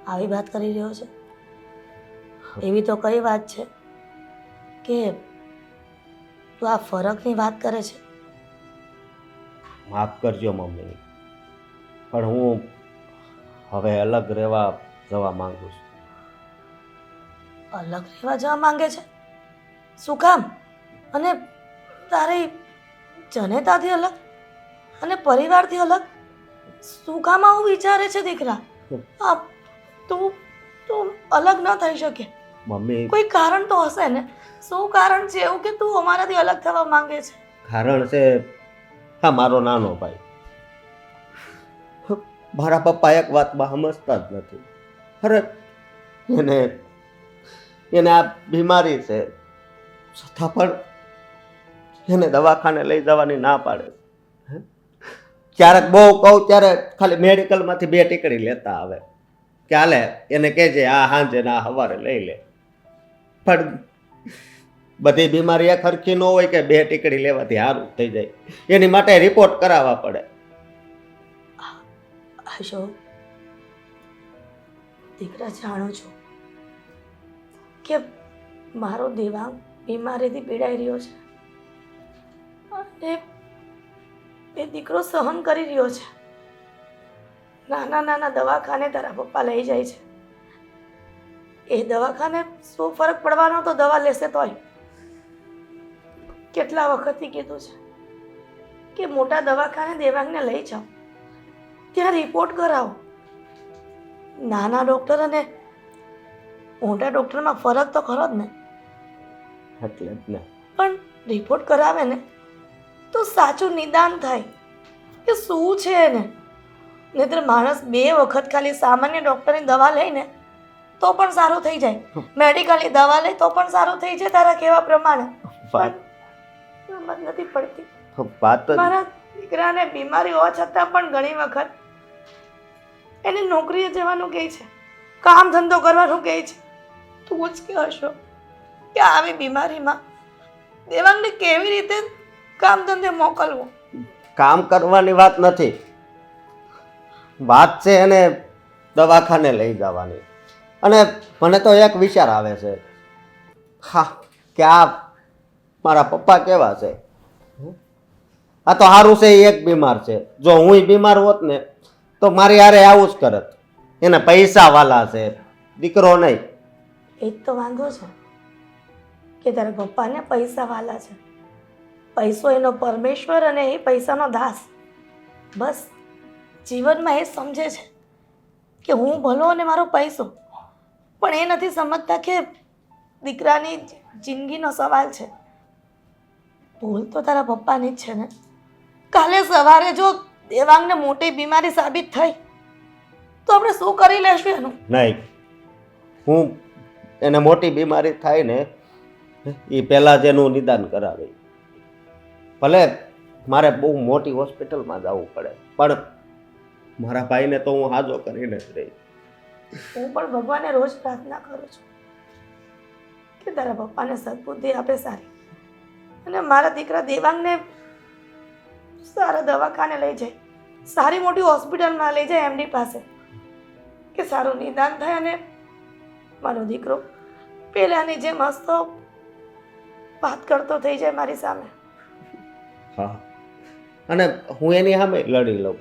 આવી વાત કરી રહ્યો છે? એવી તો કઈ વાત છે કે તું આ ફરકની વાત કરે છે? માફ કરજો મમ્મી, પણ હું હવે અલગ રહેવા જવા માંગુ છું. અલગ રહેવા જવા માંગે છે? શું કામ? અને તારી જનેતાથી અલગ અને પરિવારથી અલગ? શું કામ આવું વિચારે છે દીકરા? આ તું તું અલગ ન થઈ શકે. મમ્મી, કોઈ કારણ તો હશે ને? શું કારણ છે એવું કે તું અમારાથી અલગ થવા માંગે છે? કારણ છે હા મારો નાનો ભાઈ. મારા પપ્પા એક વાતમાં સમજતા જ નથી. અરે એને આ બીમારી છે છતાં પણ એને દવાખાને લઈ જવાની ના પાડે. ક્યારેક બહુ કહું ત્યારે ખાલી મેડિકલમાંથી 2 ટીકડી લેતા આવે કે હાલે એને કહેજે આ સાંજે ના સવારે લઈ લે. પણ બધી બીમારી એક સરખી ન હોય કે 2 ટીકડી લેવાથી સારું થઈ જાય. એની માટે રિપોર્ટ કરાવવા પડે. અશોક દીકરા, જાણું છું કે મારો દેવાંગ બીમારીથી પીડાઈ રહ્યો છે અને એ દીકરો સહન કરી રહ્યો છે. નાના નાના દવાખાને તારા પપ્પા લઈ જાય છે. એ દવાખાને શું ફરક પડવાનો? તો દવા લેશે તોય. કેટલા વખતથી કીધું છે કે મોટા દવાખાને દેવાંગને લઈ જાઓ, ત્યાં રિપોર્ટ કરાવો. નાના ડૉક્ટર અને મોટા ડૉક્ટરમાં ફરક તો ખરો જ ને. એટલે જ ને. પણ રિપોર્ટ કરાવે ને તો સાચું નિદાન થાય કે શું છે એને. નહીંતર માણસ 2 વખત ખાલી સામાન્ય ડૉક્ટરની દવા લઈને તો પણ સારું થઈ જાય, મેડિકલની દવા લે તો પણ સારું થઈ જાય તારા કહેવા પ્રમાણે. પણ સમજ નથી પડતી. વાત જ મારા દીકરાને બીમારી હોવા છતાં પણ ઘણી વખત એને નોકરીએ જવાનું કહે છે, કામ ધંધો કરવાનું કહે છે. તું જ કે હશો કે આવી બીમારીમાં દેવાંગને કેવી રીતે કામ ધંધે મોકલવું? કામ કરવાની વાત નથી, વાત છે એને દવાખાને લઈ જવાની. અને મને તો એક વિચાર આવે છે હા કે આ મારા પપ્પા કેવા છે. આ તો સારું છે એ એક બીમાર છે. જો હું બીમાર હોત ને તો મારી હારે આવું જ કરત. એને પૈસા વાલા છે, દીકરો નહીં. એ જ તો વાંધો છે કે તારા પપ્પાને પૈસા વાલા છે. પૈસો એનો પરમેશ્વર અને એ પૈસાનો દાસ. બસ જીવનમાં એ સમજે છે કે હું ભલો અને મારો પૈસો, પણ એ નથી સમજતા કે દીકરાની જિંદગીનો સવાલ છે. ભૂલ તો તારા પપ્પાની જ છે ને. કાલે સવારે જો દેવાંગને મોટી બીમારી સાબિત થઈ તો આપણે શું કરી લેશું એનું? નહીં, હું એને મોટી બીમારી થાય ને એ પહેલાં જ એનું નિદાન કરાવે. ભલે મારે બહુ મોટી હોસ્પિટલમાં જવું પડે પણ મારા ભાઈને તો હું હાજો કરીને જ રહી. હું પણ ભગવાનને રોજ પ્રાર્થના કરું છું કે તારા પપ્પાને સદબુદ્ધિ આપે સારી, અને મારા દીકરા દેવાંગને સારા દવાખાને લઈ જાય, સારી મોટી હોસ્પિટલમાં લઈ જાય એમની પાસે, કે સારું નિદાન થાય અને મારો દીકરો પહેલાંની જેમ હસતો વાત કરતો થઈ જાય મારી સામે. હા, અને હું એની સામે લડી લઉં,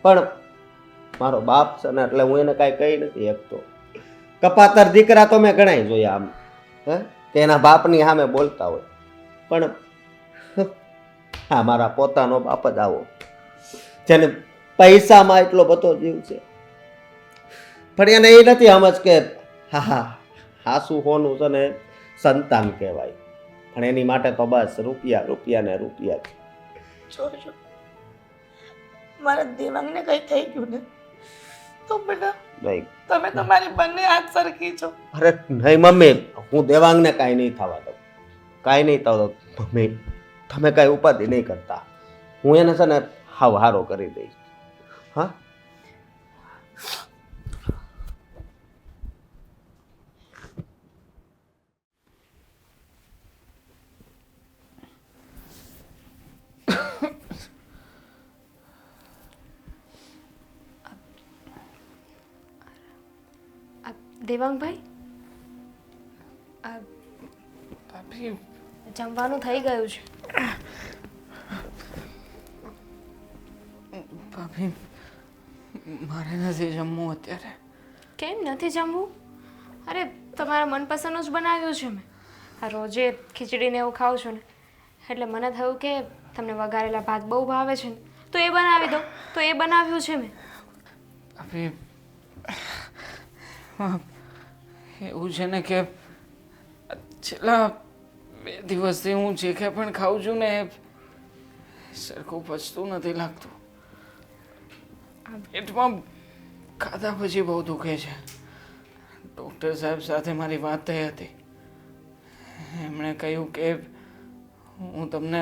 પણ મારો બાપ છે ને એટલે હું એને કાંઈ કહી નથી શકતો. કપાતર દીકરા તો મેં ઘણાય જોયા આમ, હે, કે એના બાપની સામે બોલતા હોય, પણ હા, મારા પોતાનો બાપ જ આવો જેને પૈસામાં એટલો બધો જીવ છે, પણ એને એ નથી સમજ કે હા હા હાસુ હોનું છે ને સંતાન કહેવાય, પણ એની માટે તો બસ રૂપિયા રૂપિયા ને રૂપિયા જ. જોજો મારા દેવાંગને કંઈ થઈ ગયું ને તો બેટા નહીં, તમે તમારી બંને હાથ સરખી છો. અરે નહીં મમ્મી, હું દેવાંગને કાંઈ નહીં થવા દઉં, કાંઈ નહીં થવા દઉં મમ્મી, તમે કાંઈ ઉપાધિ નહીં કરતા, હું એને છે ને હાવ હારો કરી દઈશ. હા, દેવાંગભાઈ, ભાભી જમવાનું થઈ ગયું છે. ભાભી મારે નથી જમવું અત્યારે. કેમ નથી જમવું? અરે તમારા મનપસંદનું જ બનાવ્યું છે મેં. આ રોજે ખીચડીને એવું ખાઉં છું ને, એટલે મને થયું કે તમને વઘારેલા ભાત બહુ ભાવે છે ને, તો એ બનાવી દો. તો એ બનાવ્યું છે મેં. ભાભી એવું છે ને કે છેલ્લા 2 દિવસથી હું જે કંઈ પણ ખાઉં છું ને એ સરખું પચતું નથી લાગતું. પેટમાં ખાધા પછી બહુ દુખે છે. ડૉક્ટર સાહેબ સાથે મારી વાત થઈ હતી. એમણે કહ્યું કે હું તમને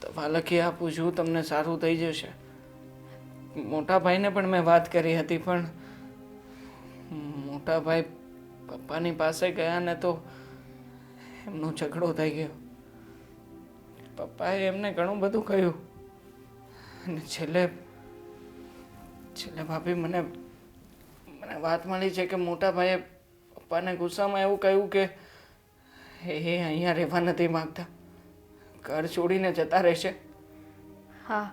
દવા લખી આપું છું, તમને સારું થઈ જશે. મોટા ભાઈને પણ મેં વાત કરી હતી, પણ મોટા ભાઈ પપ્પાની પાસે ગયા ને તો એમનો ઝઘડો થઈ ગયો. પપ્પાએ એમને ઘણું બધું કહ્યું અને છેલ્લે ભાભી મને વાત મળી છે કે મોટા ભાઈએ પપ્પાને ગુસ્સામાં એવું કહ્યું કે એ અહીંયા રહેવા નથી માગતા, ઘર છોડીને જતા રહેશે. હા,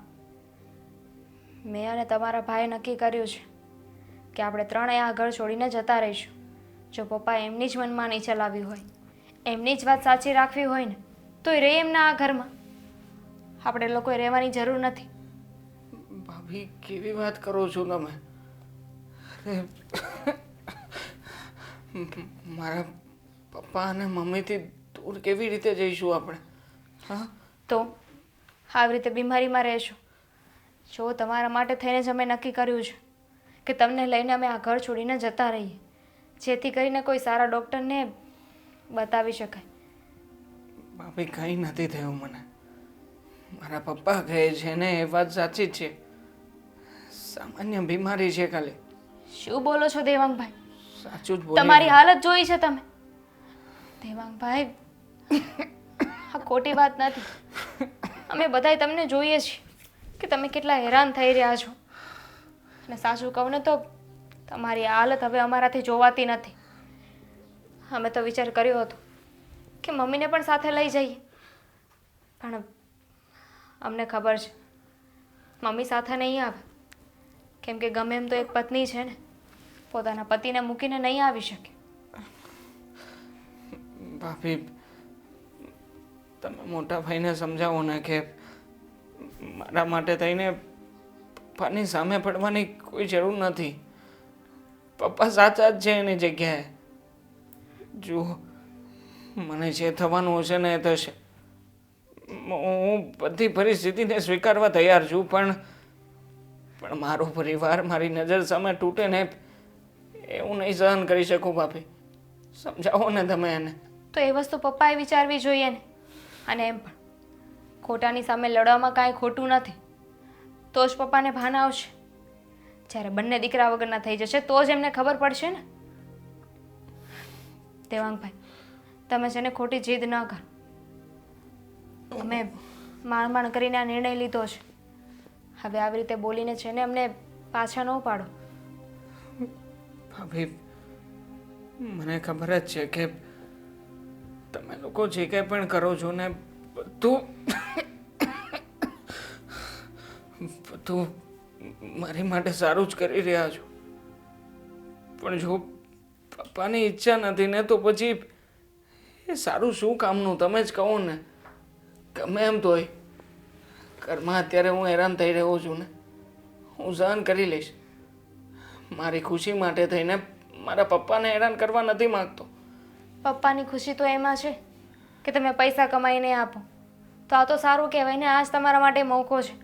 મેં અને તમારા ભાઈએ નક્કી કર્યું છે કે આપણે ત્રણેય આ ઘર છોડીને જતા રહીશું. જો પપ્પા એમની જ મનમાની ચલાવી હોય, એમની જ વાત સાચી રાખવી હોય ને, તો એ રહે એમના આ ઘરમાં. આપણે લોકોએ રહેવાની જરૂર નથી. ભાભી કેવી વાત કરો છો તમે? અરે મારા પપ્પા અને મમ્મીથી દૂર કેવી રીતે જઈશું આપણે? હા, તો આવી રીતે બીમારીમાં રહેશો. જો તમારા માટે થઈને જ અમે નક્કી કર્યું છે કે તમને લઈને અમે આ ઘર છોડીને જતા રહીએ, જેથી કરીને કોઈ સારા ડૉક્ટરને બતાવી શકાય. ભાભી કંઈ નથી થયું મને. મારા પપ્પા કહે છે ને એ વાત સાચી જ છે. સામાન્ય બીમારી છે ખાલી. શું બોલો છો દેવાંગભાઈ? સાચું જ બોલી. તમારી હાલત જોઈ છે તમે. દેવાંગભાઈ, આ ખોટી વાત નથી. અમે બધાય તમને જોઈએ છીએ કે તમે કેટલા હેરાન થઈ રહ્યા છો. અને સાચું કહું ને તો તમારી હાલત હવે અમારાથી જોવાતી નથી. અમે તો વિચાર કર્યો હતો કે મમ્મીને પણ સાથે લઈ જઈએ, પણ અમને ખબર છે મમ્મી સાથે નહીં આવે, કેમ કે ગમે એમ તો એક પત્ની છે ને, પોતાના પતિને મૂકીને નહીં આવી શકે. ભાભી તમે મોટા ભાઈને સમજાવો ને કે મારા માટે થઈને પપ્પાની સામે પડવાની કોઈ જરૂર નથી. પપ્પા સાચા જ છે એની જગ્યાએ. જુઓ, મને જે થવાનું હશે ને એ થશે. હું બધી પરિસ્થિતિને સ્વીકારવા તૈયાર છું, પણ મારો પરિવાર મારી નજર સામે તૂટે ને એ હું નહીં સહન કરી શકું. ભાભી સમજાવો ને તમે એને. તો એ વસ્તુ પપ્પાએ વિચારવી જોઈએ ને. અને એમ પણ ખોટાની સામે લડવામાં કાંઈ ખોટું નથી, તો જ પપ્પાને ભાન આવશે. જ્યારે બંને દીકરા વગરના થઈ જશે તો જ એમને ખબર પડશે ને. દેવાંગભાઈ, તમે છે ને ખોટી જીદ ન કરો. અમે માણ કરીને આ નિર્ણય લીધો છે. હવે આવી રીતે બોલીને છે ને અમને પાછા ન પાડો. ભાભી, મને ખબર જ છે કે તમે લોકો જે કંઈ પણ કરો છો ને બધું મારી માટે સારું જ કરી રહ્યા છો. પણ જો પપ્પાની ઈચ્છા નથી ને તો પછી એ સારું શું કામનું? તમે જ કહો ને. ગમે એમ તોય ઘરમાં અત્યારે હું હેરાન થઈ રહ્યો છું ને, હું સહન કરી લઈશ. મારી ખુશી માટે થઈને મારા પપ્પાને હેરાન કરવા નથી માંગતો. પપ્પાની ખુશી તો એમાં છે કે તમે પૈસા કમાઈને આપો, તો આ તો સારું કહેવાય ને. આજ તમારા માટે મોકો છે.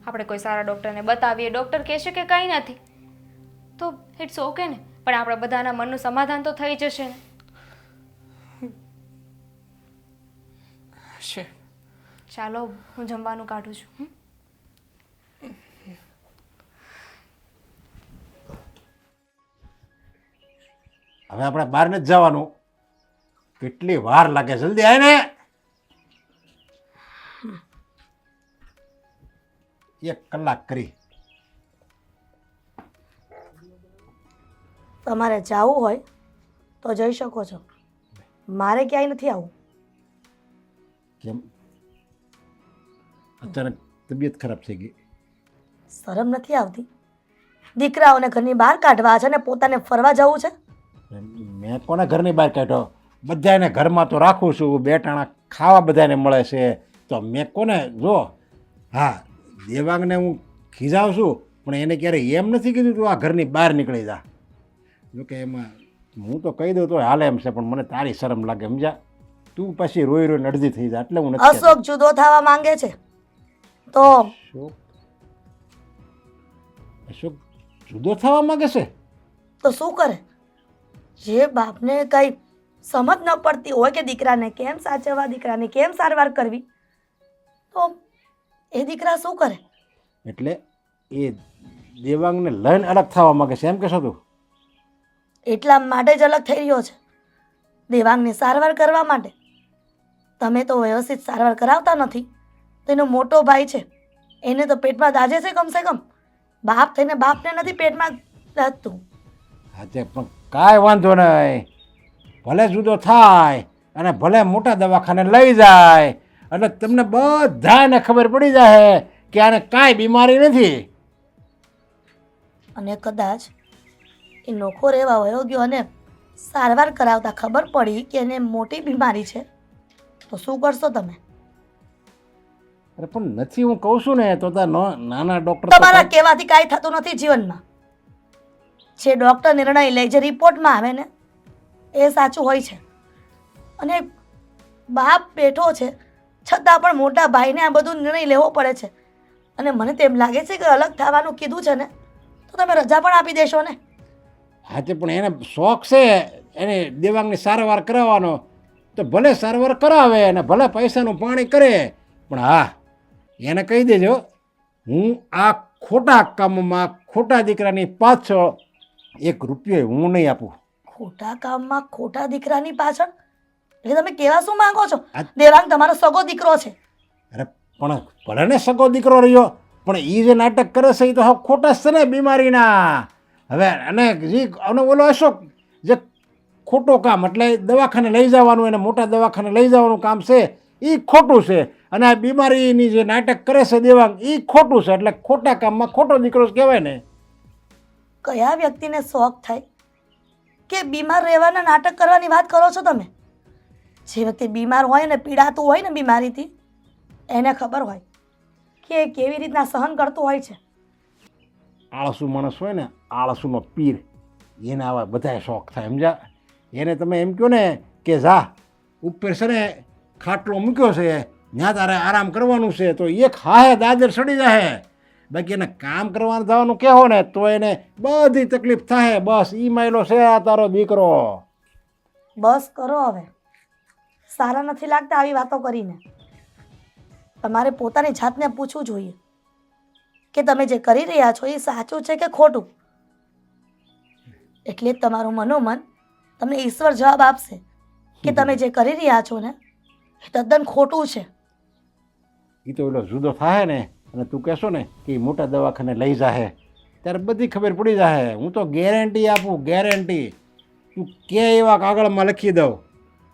આપણે કોઈ સારા ડૉક્ટરને બતાવીએ, ડૉક્ટર કહેશે કે કંઈ નથી તો ઇટ્સ ઓકે ને, પણ આપણા બધાના મનનું સમાધાન તો થઈ જશે ને. છે ચાલો, હું જમવાનું કાઢું છું. હવે આપણે બહાર નથી જવાનું. કેટલી વાર લાગે, જલ્દી આય ને. એક કલાક કરી. તમારે જવું હોય તો જઈ શકો છો, મારે ક્યાંય નથી આવવું. કેમ અચાનક તબિયત ખરાબ થઈ ગઈ? શરમ નથી આવતી? દીકરાઓને ઘરની બહાર કાઢવા છે ને પોતાને ફરવા જવું છે? મેં કોને ઘરની બહાર કાઢ્યો? બધાને ઘરમાં તો રાખું છું. બે ટાણા ખાવા બધાને મળે છે તો મેં કોને? જો હા, દેવાંગને હું ખીજાવું છું પણ એને ક્યારેય એમ નથી કીધું તું આ ઘરની બહાર નીકળી જા. જોકે એમાં હું તો કહી દઉં તો હાલે એમ છે, પણ મને તારી શરમ લાગે, સમજ્યા? તું પછી રોઈ રોઈને અડધી થઈ જાય એટલે હું નથી કહેતો. અશોક જુદો થવા માંગે છે તો અશોક જુદો થવા માંગે છે શું કરે? જે બાપને કઈ સમજ ન પડતી હોય કે દીકરાને કેમ સાચવવા, દીકરાને કેમ સારવાર કરવી, તો એ દીકરા શું કરે? એટલે એ દેવાંગને લઈને અલગ થવા માંગે છે એમ કહેશો તું? એટલા માટે જ અલગ થઈ રહ્યો છે, દેવાંગની સારવાર કરવા માટે. તમે તો વ્યવસ્થિત સારવાર કરાવતા નથી. તેનો મોટો ભાઈ છે, એને તો પેટમાં દાજે છે કમસે કમ. બાપ થઈને બાપને નથી પેટમાં દાજતું. હા તે પણ કાંઈ વાંધો નહીં, ભલે જુદો થાય અને ભલે મોટા દવાખાને લઈ જાય એટલે તમને બધાને ખબર પડી જાય કે આને કાંઈ બીમારી નથી. અને કદાચ એ નોખો રહેવા વયો ગયો અને સારવાર કરાવતા ખબર પડી કે એને મોટી બીમારી છે તો શું કરશો તમે? અરે પણ નથી, હું કહું છું ને તો નાના ડૉક્ટર તમારા કહેવાથી કાંઈ થતું નથી જીવનમાં. જે ડૉક્ટર નિર્ણય લે, જે રિપોર્ટમાં આવે ને એ સાચું હોય છે. અને બાપ બેઠો છે છતાં પણ મોટા ભાઈને આ બધું નિર્ણય લેવો પડે છે. અને મને તેમ લાગે છે કે અલગ થવાનું કીધું છે ને તો તમે રજા પણ આપી દેશો ને. હા તે પણ એને શોખ છે એને દેવાંગની સારવાર કરાવવાનો, તો ભલે સારવાર કરાવે અને ભલે પૈસાનું પાણી કરે, પણ હા એને કહી દેજો હું આ ખોટા કામમાં ખોટા દીકરાની પાછળ એક રૂપિયો હું નહીં આપું. ખોટા કામમાં ખોટા દીકરાની પાછળ એટલે તમે કેવા શું માંગો છો? દેવાંગ તમારો સગો દીકરો છે. અરે પણ ભલે ને સગો દીકરો રહ્યો પણ એ જે નાટક કરે છે એ તો હવે ખોટા છે ને બીમારીના. હવે અને જે અને ઓલો અશોક જે ખોટું કામ એટલે દવાખાને લઈ જવાનું, એને મોટા દવાખાને લઈ જવાનું કામ છે એ ખોટું છે. અને આ બીમારીની જે નાટક કરે છે દેવાંગ એ ખોટું છે. એટલે ખોટા કામમાં ખોટો દીકરો જ કહેવાય ને. કયા વ્યક્તિને શોખ થાય કે બીમાર રહેવાના નાટક કરવાની વાત કરો છો તમે? જે વ્યક્તિ બીમાર હોય ને પીડાતું હોય ને બીમારીથી એને ખબર હોય કે એ કેવી રીતના સહન કરતું હોય છે. આળસુ માણસ હોય ને, આળસુનો પીર, એને આવા બધાય શોખ થાય, સમજ્યા? એને તમે એમ કહો ને કે જા ઉપર છે ને ખાટલો મૂક્યો છે ત્યાં તારે આરામ કરવાનું છે તો એક હાહે દાદર સડી જાય. બાકી એને કામ કરવાનું જવાનું કહેવો ને તો એને બધી તકલીફ થાય. બસ ઈ માયલો છે આ તારો દીકરો. બસ કરો હવે, સારા નથી લાગતા આવી વાતો કરીને. તમારે પોતાની જાતને પૂછવું જોઈએ કે તમે જે કરી રહ્યા છો એ સાચું છે કે ખોટું. એટલે જ તમારું મનોમન તમને ઈશ્વર જવાબ આપશે કે તમે જે કરી રહ્યા છો ને એ તદ્દન ખોટું છે. એ તો ઓલો જુદો થાય ને અને તું કહેશો ને કે ઈ મોટા દવાખાને લઈ જાહે ત્યારે બધી ખબર પડી જાહે. હું તો ગેરંટી આપું, ગેરંટી. તું કે એવા કાગળમાં લખી દઉં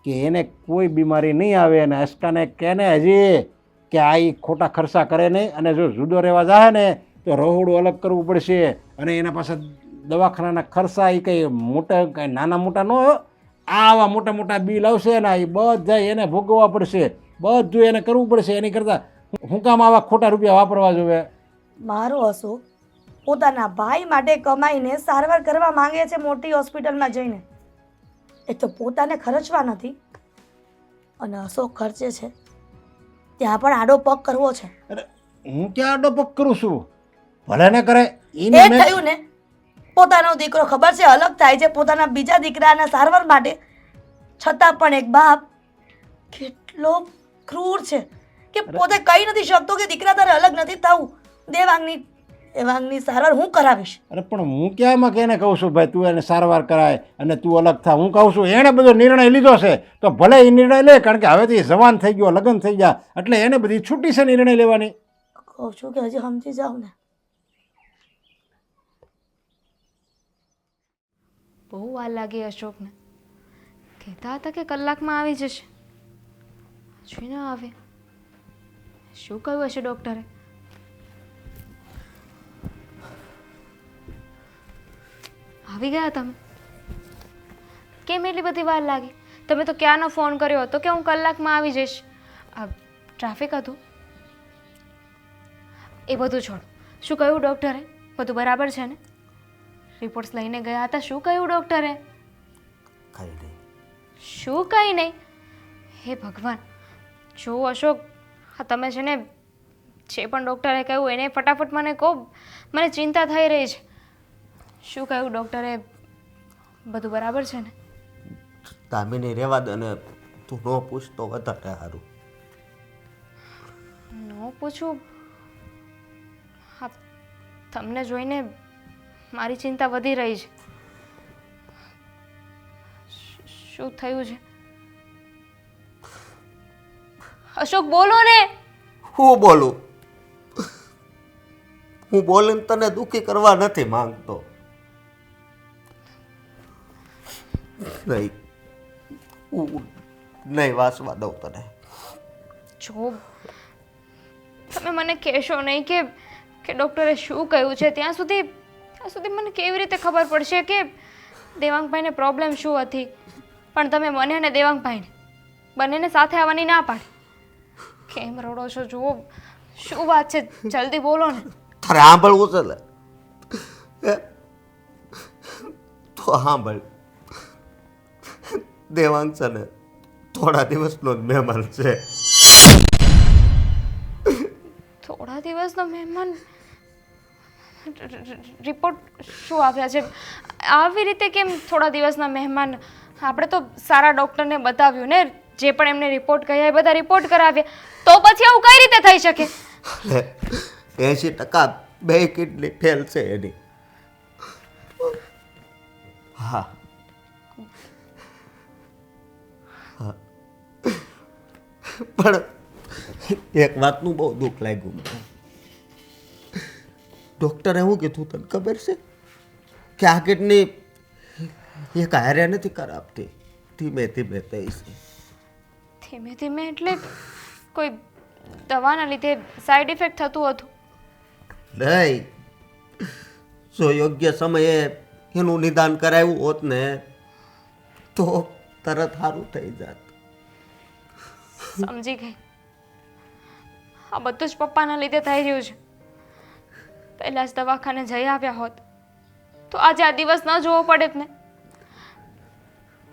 કે એને કોઈ બીમારી નહીં આવે અને અસ્કાને કહે ને હજી કે આ ઈ ખોટા ખર્ચા કરે નહીં અને જો જુદો રહેવા જાહે ને તો રહોડું અલગ કરવું પડશે અને એના પાસે દવાખાનાના ખર્ચા એ કંઈ મોટા કંઈ નાના મોટા ન હોય. આવા મોટા મોટા બિલ આવશે ને એ બધા એને ભોગવવા પડશે, બધું એને કરવું પડશે. એની કરતાં હું કામ આવા ખોટા રૂપિયા વાપરવા જોવે? મારો અશોક પોતાના ભાઈ માટે કમાઈને સારવાર કરવા માંગે છે મોટી હોસ્પિટલમાં જઈને. એ તો પોતાને ખર્ચવા નથી અને અશોક ખર્ચે છે ત્યાં પણ આડો પગ કરવો છે. અરે હું ક્યાં આડો પગ કરું છું? ભલે ને કરે. એ થયું ને પોતાનો દીકરો ખબર છે અલગ થાય છે પોતાના બીજા દીકરાના સારવાર માટે, છતાં પણ એક બાપ કેટલો ક્રૂર છે કે પોતે કહી નથી શકતો કે દીકરા તારે અલગ નથી થવું, દેવાંગની સારવાર હું કરાવીશ. અરે પણ હું ક્યાં એમાં કેને કહું છું ભાઈ તું એને સારવાર કરાય અને તું અલગ થા? હું કહું છું એણે બધો નિર્ણય લીધો છે તો ભલે એ નિર્ણય લે, કારણ કે હવેથી જવાન થઈ ગયો, લગ્ન થઈ ગયા એટલે એને બધી છૂટી છે નિર્ણય લેવાની. કહું છું કે હજી સમજી જાવ ને. બહુ વાર લાગી અશોકને. કહેતા હતા કે કલાકમાં આવી જશે, હજી ના આવે. શું કહ્યું હશે ડૉક્ટરે? આવી ગયા તમે? કેમ એટલી બધી વાર લાગી? તમે તો ક્યાંનો ફોન કર્યો હતો કે હું કલાકમાં આવી જઈશ. આ ટ્રાફિક હતું એ બધું છોડ. શું કહ્યું ડૉક્ટરે? બધું બરાબર છે ને? રિપોર્ટ્સ લઈને ગયા હતા, શું કહ્યું ડૉક્ટરે? કંઈ નહીં. શું કંઈ નહીં? હે ભગવાન! જો અશોક, હા તમે છે ને જે પણ ડૉક્ટરે કહ્યું એને ફટાફટ મને કહો, મને ચિંતા થઈ રહી છે. શું કહ્યું ડૉક્ટરે? બધું બરાબર છે ને? દામિની રહેવા દે ને તું ન પૂછ તો વધારે સારું. ન પૂછું? હા, તમને જોઈને મારી ચિંતા વધી રહી છે. શું થયું છે? અશોક બોલો ને. હું બોલું? હું બોલીને તને દુઃખી કરવા નથી માંગતો. નહીં, હું નહીં વાસવા દઉં તને. જો તમે મને કહેશો નહીં કે ડૉક્ટરે શું કહ્યું છે, ત્યાં સુધી મને કેવી રીતે ખબર પડશે કે દેવાંગભાઈને પ્રોબ્લેમ શું હતી? પણ તમે મને અને દેવાંગભાઈને બંનેને સાથે આવવાની ના પાડી. કેમ રડો છો? જુઓ શું વાત છે, જલ્દી બોલો ને. તારે સાંભળવું છે ને? તો સાંભળ. દેવાંગ છે ને થોડા દિવસનો જ મહેમાન છે. થોડા દિવસનો મહેમાન? રિપોર્ટ શું આવ્યા છે? આવી રીતે કેમ થોડા દિવસના મહેમાન? આપણે તો સારા ડૉક્ટરને બતાવ્યું ને, જે પણ એમને રિપોર્ટ કહ્યા એ બધા રિપોર્ટ કરાવ્યા, તો પછી આવું કઈ રીતે થઈ શકે? 80% બે કિડની ફેલ છે એની. હા હા, પણ એક વાતનું બહુ દુઃખ લાગ્યું મને. ડૉક્ટરે શું કીધું તને ખબર છે? કે આ કિડની એક હારે નથી કરાવતી, ધીમે ધીમે થઈ છે. ધીમે ધીમે એટલે કોઈ દવાના લીધે સાઈડ ઇફેક્ટ થતું હતું? નહીં, જો યોગ્ય સમયે એનું નિદાન કરાવ્યું હોત ને તો તરત સારું થઈ જાત. સમજી ગઈ. આ બધું જ પપ્પાના લીધે થઈ રહ્યું છે. પહેલા જ દવાખાને જઈ આવ્યા હોત તો આજે આ દિવસ ન જોવો પડે ને.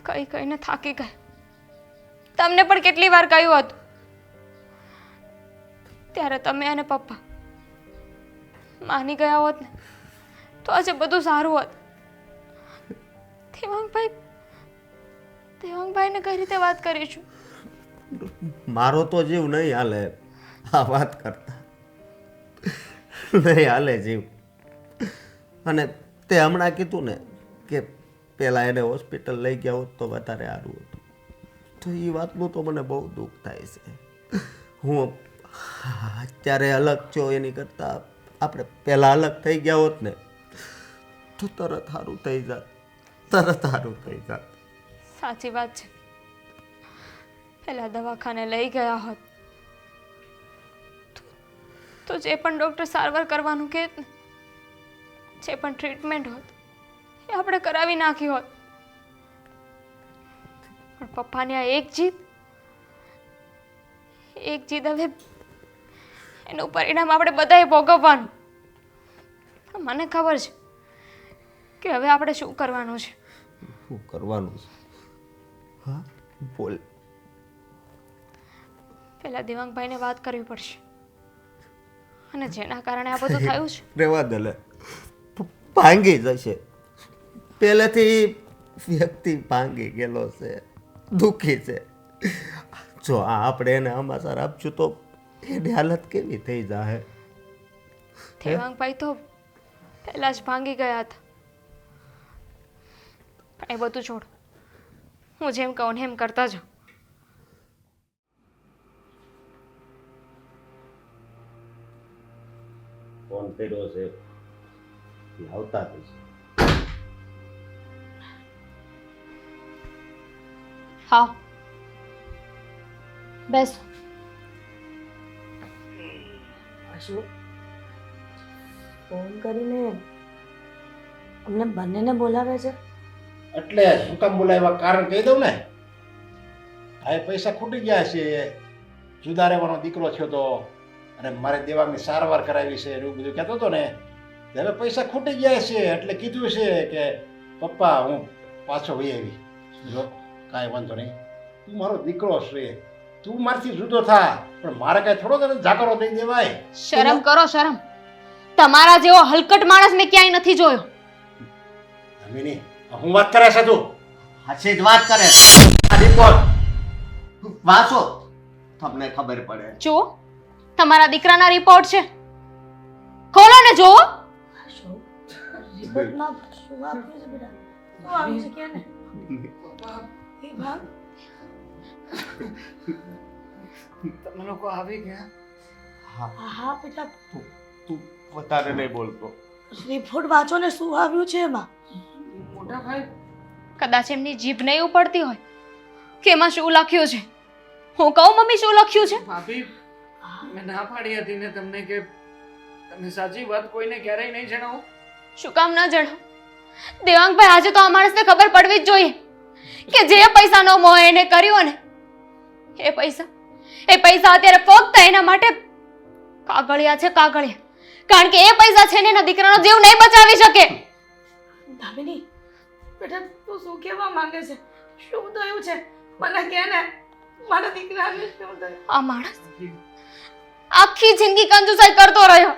કઈ કઈને થાકી ગઈ. તમને પણ કેટલી વાર કહ્યું હતું, ત્યારે તમે અને પપ્પા માની ગયા હોત ને તો આજે બધું સારું હોત. દેવાંગભાઈને કઈ રીતે વાત કરીશું? મારો તો જીવ નહીં હાલે આ વાત કરતા, નહીં હાલે જીવ. અને તે હમણાં કીધું ને કે પહેલાં એને હોસ્પિટલ લઈ ગયા હોત તો વધારે સારું હતું. તો એ વાતનું તો મને બહુ દુઃખ થાય છે. હું અત્યારે અલગ છો એની કરતાં આપણે પહેલાં અલગ થઈ ગયા હોત ને તો તરત સારું થઈ જાત, તરત સારું થઈ જાત. સાચી વાત છે. પહેલાં દવાખાને લઈ ગયા હોત તો જે પણ ડૉક્ટર સારવાર કરવાનું કહે ને, જે પણ ટ્રીટમેન્ટ હોત એ આપણે કરાવી નાખી હોત. પણ પપ્પાની આ એક જીદ હવે એનું પરિણામ આપણે બધાએ ભોગવવાનું. પણ મને ખબર છે કે હવે આપણે શું કરવાનું છે. શું કરવાનું છે? હા બોલ. પહેલાં દેવાંગભાઈને વાત કરવી પડશે, અને જેના કારણે આ બધું થયું છે રેવા દે લે, ભાંગી જશે. પહેલેથી વ્યક્તિ ભાંગી ગયેલો છે, દુઃખી છે. જો આપણે એને સમાચાર આપશું તો એની હાલત કેવી થઈ જાય? દેવાંગભાઈ તો પહેલાં જ ભાંગી ગયા હતા. પણ એ બધું છોડ, હું જેમ કહું ને એમ કરતા જાઉં. ફોન કર્યો છે, આવતા જશે. હા, બેસો. અશોક ફોન કરીને અમને બંનેને બોલાવે છે. એટલે શું કામ બોલાવ્યા કારણ કહી દઉં ને. આ પૈસા ખૂટી ગયા છે, જુદા રહેવાનો દીકરો થયો તો, અને મારે દેવાંગની સારવાર કરાવી છે એવું બધું કહેતો હતો ને. હવે પૈસા ખૂટી ગયા છે એટલે કીધું છે કે પપ્પા હું પાછો વહી આવી. જો કાંઈ વાંધો નહીં, તું મારો દીકરો છે, તું મારથી જુદો થા, પણ મારે કાંઈ થોડો તને જાકરો દઈ દેવાય. શરમ કરો, શરમ. તમારા જેવો હલકટ માણસ મેં ક્યાંય નથી જોયો. અમીની હું વાત કરે છે તું? હાચી જ વાત કરે. આ રિપોર્ટ વાંચો, તમને ખબર પડે. જુઓ, તમારા દીકરાના રિપોર્ટ છે, ખોલો ને જુઓ. અશોક રિપોર્ટમાં શું આપ્યું છે બેટા? શું આવ્યું છે કે ને? એ ભાગ તમે લોકો આવી ગયા? હા બેટા, તું વધારે નહીં બોલતો. રિપોર્ટ વાંચો ને શું આવ્યું છે એમાં. મોટા ભાઈ, કદાચ એમની જીભ નહીં ઉપડતી હોય કે એમાં શું લખ્યું છે. હું કહું મમ્મી શું લખ્યું છે? ભાભી, મેં ના પાડી હતી ને તમને કે તમે સાચી વાત કોઈને ક્યારેય નહીં જણાવો. શું કામ ના જણાવ? દેવાંગભાઈ, આજે તો આ માણસને ખબર પડવી જ જોઈએ કે જે પૈસાનો મોહ એને કર્યો ને, એ પૈસા અત્યારે ફક્ત એના માટે કાગળિયા છે, કાગળિયા. કારણ કે એ પૈસા છે ને એના દીકરાનો જીવ નહીં બચાવી શકે. દામિની બેટા, તું શું કહેવા માંગે છે? શું થયું છે મને કહે ને. મારા દીકરાને શું થયું? આ માણસ આખી જિંદગી કંજુસાઈ કરતો રહ્યો.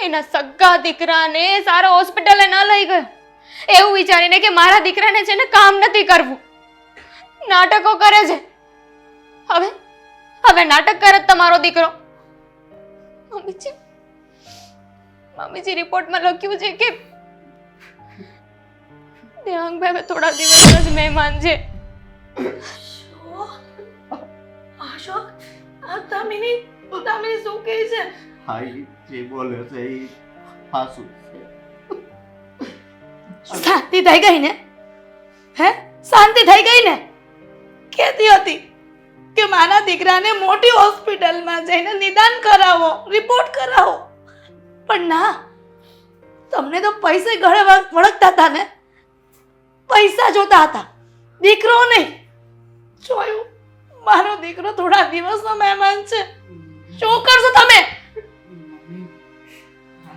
એના સગા દીકરાને સારો હોસ્પિટલે ન લઈ ગયો, એવું વિચારીને કે મારા દીકરાને છે ને કામ નથી કરવું, નાટકો કરે છે. હવે નાટક કરે તમારો દીકરો. મમ્મીજી રિપોર્ટમાં લખ્યું છે કે દેવાંગભાઈ થોડા દિવસ જ મહેમાન છે. અશોક, આ દામિની શું કહે છે? હા, જે બોલે છે એ હાસું છે. શાંતિ થઈ ગઈ ને? હે, શાંતિ થઈ ગઈ ને? કહેતી હતી કે મારા દીકરાને મોટી હોસ્પિટલમાં જઈને નિદાન કરાવો, રિપોર્ટ કરાવો. પણ ના, તમને તો પૈસે ગળે વળગતા હતા ને, પૈસા જોતા હતા, દીકરો નહીં. જોયું, મારો દીકરો થોડા દિવસનો મહેમાન છે. શું કરશો તમે? મમ્મી,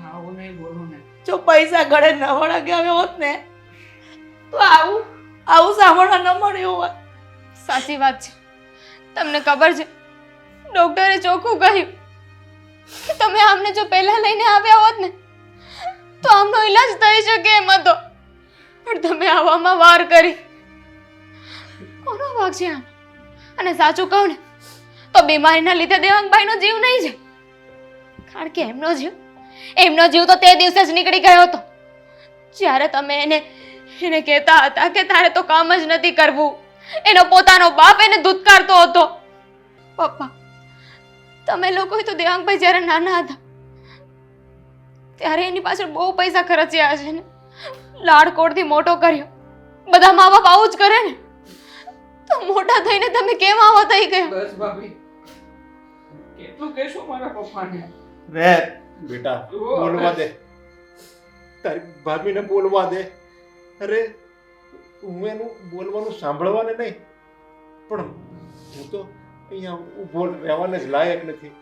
આવું નહીં બોલો ને. જો પૈસા ગળે ન વળગ્યા હોત ને તો આવું સાંભળવા ન મળ્યું હોત. સાચી વાત છે. તમને ખબર છે, ડોક્ટરે ચોખ્ખું કહ્યું કે તમે આમને જો પહેલા લઈને આવ્યા હોત ને તો આમનો ઈલાજ થઈ શકે એમ હતો. પણ તમે આવવામાં વાર કરી. કોનો વાંક છે આમ? અને સાચું કહું ને તો બીમારીના લીધે દેવાંગભાઈનો જીવ નહીં છે. કારણ કે એમનો જીવ તો તે દિવસે જ નીકળી ગયો હતો જ્યારે તમે એને કહેતા હતા કે તારે તો કામ જ નથી કરવું. એનો પોતાનો બાપ એને ધૂતકારતો હતો. પપ્પા, તમે લોકોએ તો દેવાંગભાઈ જ્યારે નાના હતા ત્યારે એની પાછળ બહુ પૈસા ખર્ચ્યા છે ને, લાડકોડથી મોટો કર્યો. બધા મા બાપ આવું જ કરે ને, તો મોટા થઈને તમે કેમ આવો થઈ ગયા? બસ ભાભી, કેટલું કહેશો મારા પપ્પાને? રે બેટા, બોલવા દે, તારી ભાભીને બોલવા દે. અરે હું એનું બોલવાનું સાંભળવાને નહીં, પણ હું તો અહીંયા ઊભો રહેવાને જ લાયક નથી.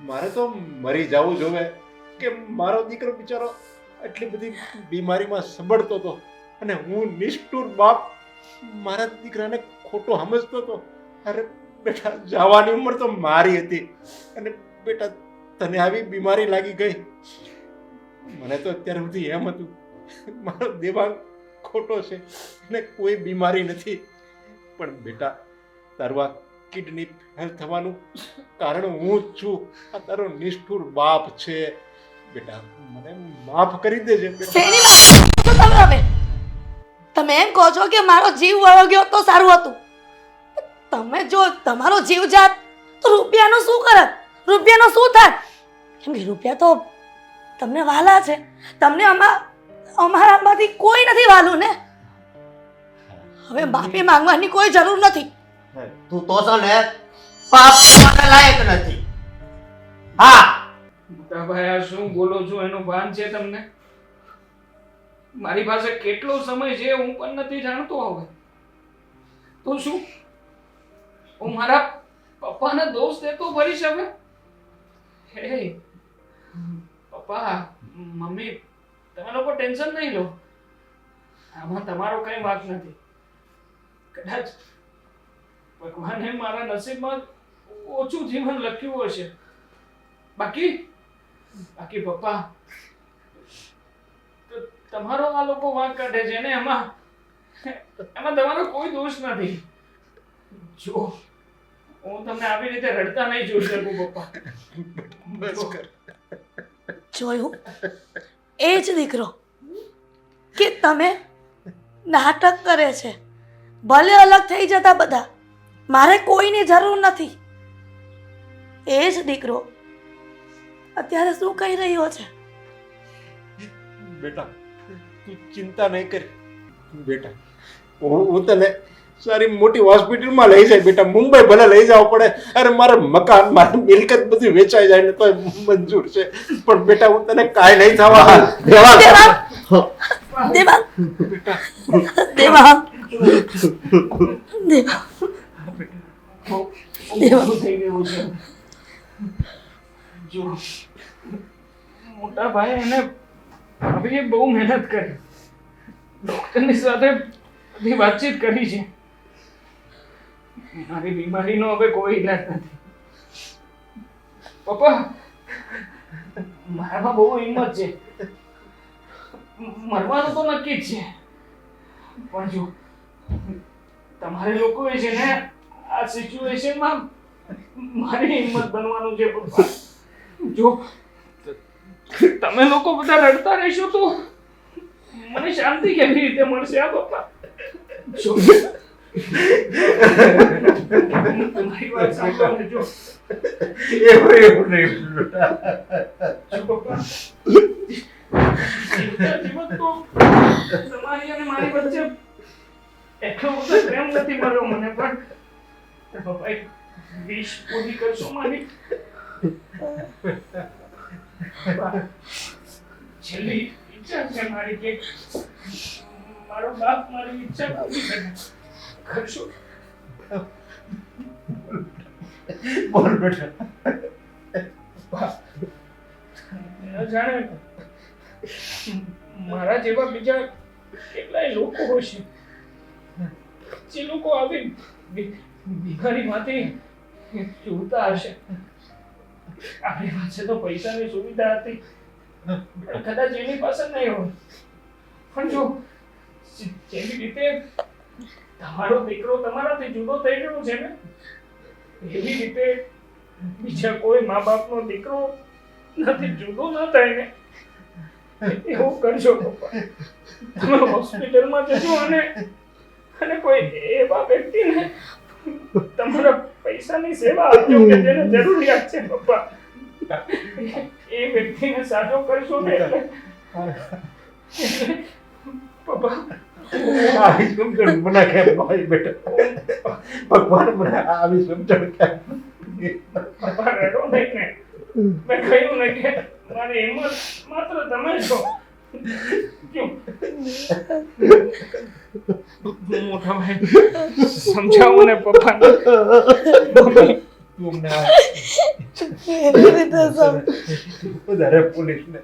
મારે તો મરી જવું જોવે કે મારો દીકરો બિચારો આટલી બધી બીમારીમાં સબળતો હતો અને હું નિષ્ઠુર બાપ મારા દીકરાને ખોટો સમજતો હતો. અરે બેટા, જવાની ઉંમર તો મારી હતી અને બેટા તને આવી બીમારી લાગી ગઈ. મને તો અત્યાર સુધી એમ હતું મારો દેવાંગ ખોટો છે અને કોઈ બીમારી નથી. પણ બેટા, તારું આ કિડની ફેલ થવાનું કારણ હું જ છું. આ તારો નિષ્ઠુર બાપ છે. બેટા, મને માફ કરી દેજે બેટા. શેની વાત કરો છો તમે હવે? તમે એમ કહો છો કે મારો જીવ વળો ગયો તો સારું હતું. તમે જો તમારો જીવ જાત તો રૂપિયાનું શું કરત? રૂપિયાનો શું થાત? કેમ કે રૂપિયા તો તમને વાલા છે, તમને અમારામાંથી કોઈ નથી વાલું ને. હવે માફી માંગવાની કોઈ જરૂર નથી. તું તો છે ને પાપ કરવાને લાયક નથી. હા, મોટાભાઈ, આ શું બોલો છો એનું ભાન છે તમને? મારી પાસે કેટલો સમય છે હું પણ નથી જાણતો. હવે તો શું હું મારા પપ્પાને દોષ દેતો ફરીશ હવે? હે પપ્પા, મમ્મી, તમે લોકો ટેન્શન નહીં લો. આમાં તમારો કઈ વાંક નથી. કદાચ ભગવાને મારા નસીબમાં ઓછું જીવન લખ્યું હશે. બાકી પપ્પા, તમારો આ લોકો વાંક કાઢે છે ને, એમાં તમારો કોઈ દોષ નથી. જો હું તમને આવી રીતે રડતા નહીં જોઈ શકું પપ્પા. બસ કર. જોયું? એ જ દીકરો કે તમે નાટક કરે છે. ભલે અલગ થઈ જતા બધા, મારે કોઈની જરૂર નથી. એ જ દીકરો અત્યારે શું કહી રહ્યો છે? બેટા, તું ચિંતા નહીં કરી. બેટા, હું તને સારી મોટી હોસ્પિટલમાં લઈ જાય. બેટા, મુંબઈ ભલે લઈ જવું પડે. અરે મારે મકાન, મારી મિલકત બધી વેચાઈ જાય ને તો મંજૂર છે. પણ બેટા, હું તને કાંઈ નહીં થવા દેવા. દેવાંગ, બેટા, દેવાંગ, દેવાંગ, થઈ ગયું છે. જો મોટા ભાઈ એને ભાભીએ બહુ મહેનત કરી, ડોક્ટરની સાથે બધી વાતચીત કરી છે. મારી બીમારીનો હવે કોઈ ઈલાજ નથી. પપ્પા, મારામાં બહુ હિંમત છે. મરવાનું તો નક્કી જ છે. પણ જો તમારે લોકોએ છે ને આ સિચ્યુએશનમાં મારી હિંમત બનવાનું છે પપ્પા. જો તમે લોકો બધા રડતા રહેશો તો મને શાંતિ કેવી રીતે મળશે? આ પપ્પા, જો તમારી વાત સાંભળો ને. જો એવું નહીં. જો પપ્પા, જીવન તો તમારી અને મારી વચ્ચે એટલો બધો પ્રેમ નથી મળ્યો મને. પણ પપ્પા, એક વિશ પૂરી કરશો મારી? છેલ્લી ઈચ્છા છે મારી કે મારો બાપ મારી ઈચ્છા પૂરી કરે. કરશો? બોલ બેટા. જાણે મારા જેવા બીજા કેટલાય લોકો હશે જે લોકો આવી બીમારીમાંથી જોતા હશે. આપણી પાસે તો પૈસાની સુવિધા હતી, પણ કદાચ એની પાસે નહીં હોય. પણ જો જેવી રીતે તમારો દીકરો તમારાથી જુદો થઈ ગયો છે ને, એવી રીતે બીજા કોઈ મા બાપનો દીકરો નથી જુદો ન થાય ને. એવું કરજો પપ્પા. તમે હોસ્પિટલમાં જજો અને કોઈ એવા વ્યક્તિને તમારા પૈસાની સેવા આપજો કે જેને જરૂરિયાત છે પપ્પા. એ વ્યક્તિને સાજો કરશો ને એટલે પપ્પા આવી સમજણ મને કેમ ભાઈ બેટા ભગવાન મને આવી સમજણ કેમ પપ્પા રડો નહીં ને. મેં કહ્યું ને કે મારી હિંમત માત્ર તમે છો. ક્યું? મોટા ભાઈ સમજાવું ને પપ્પાને. તું વધારે પોલીસને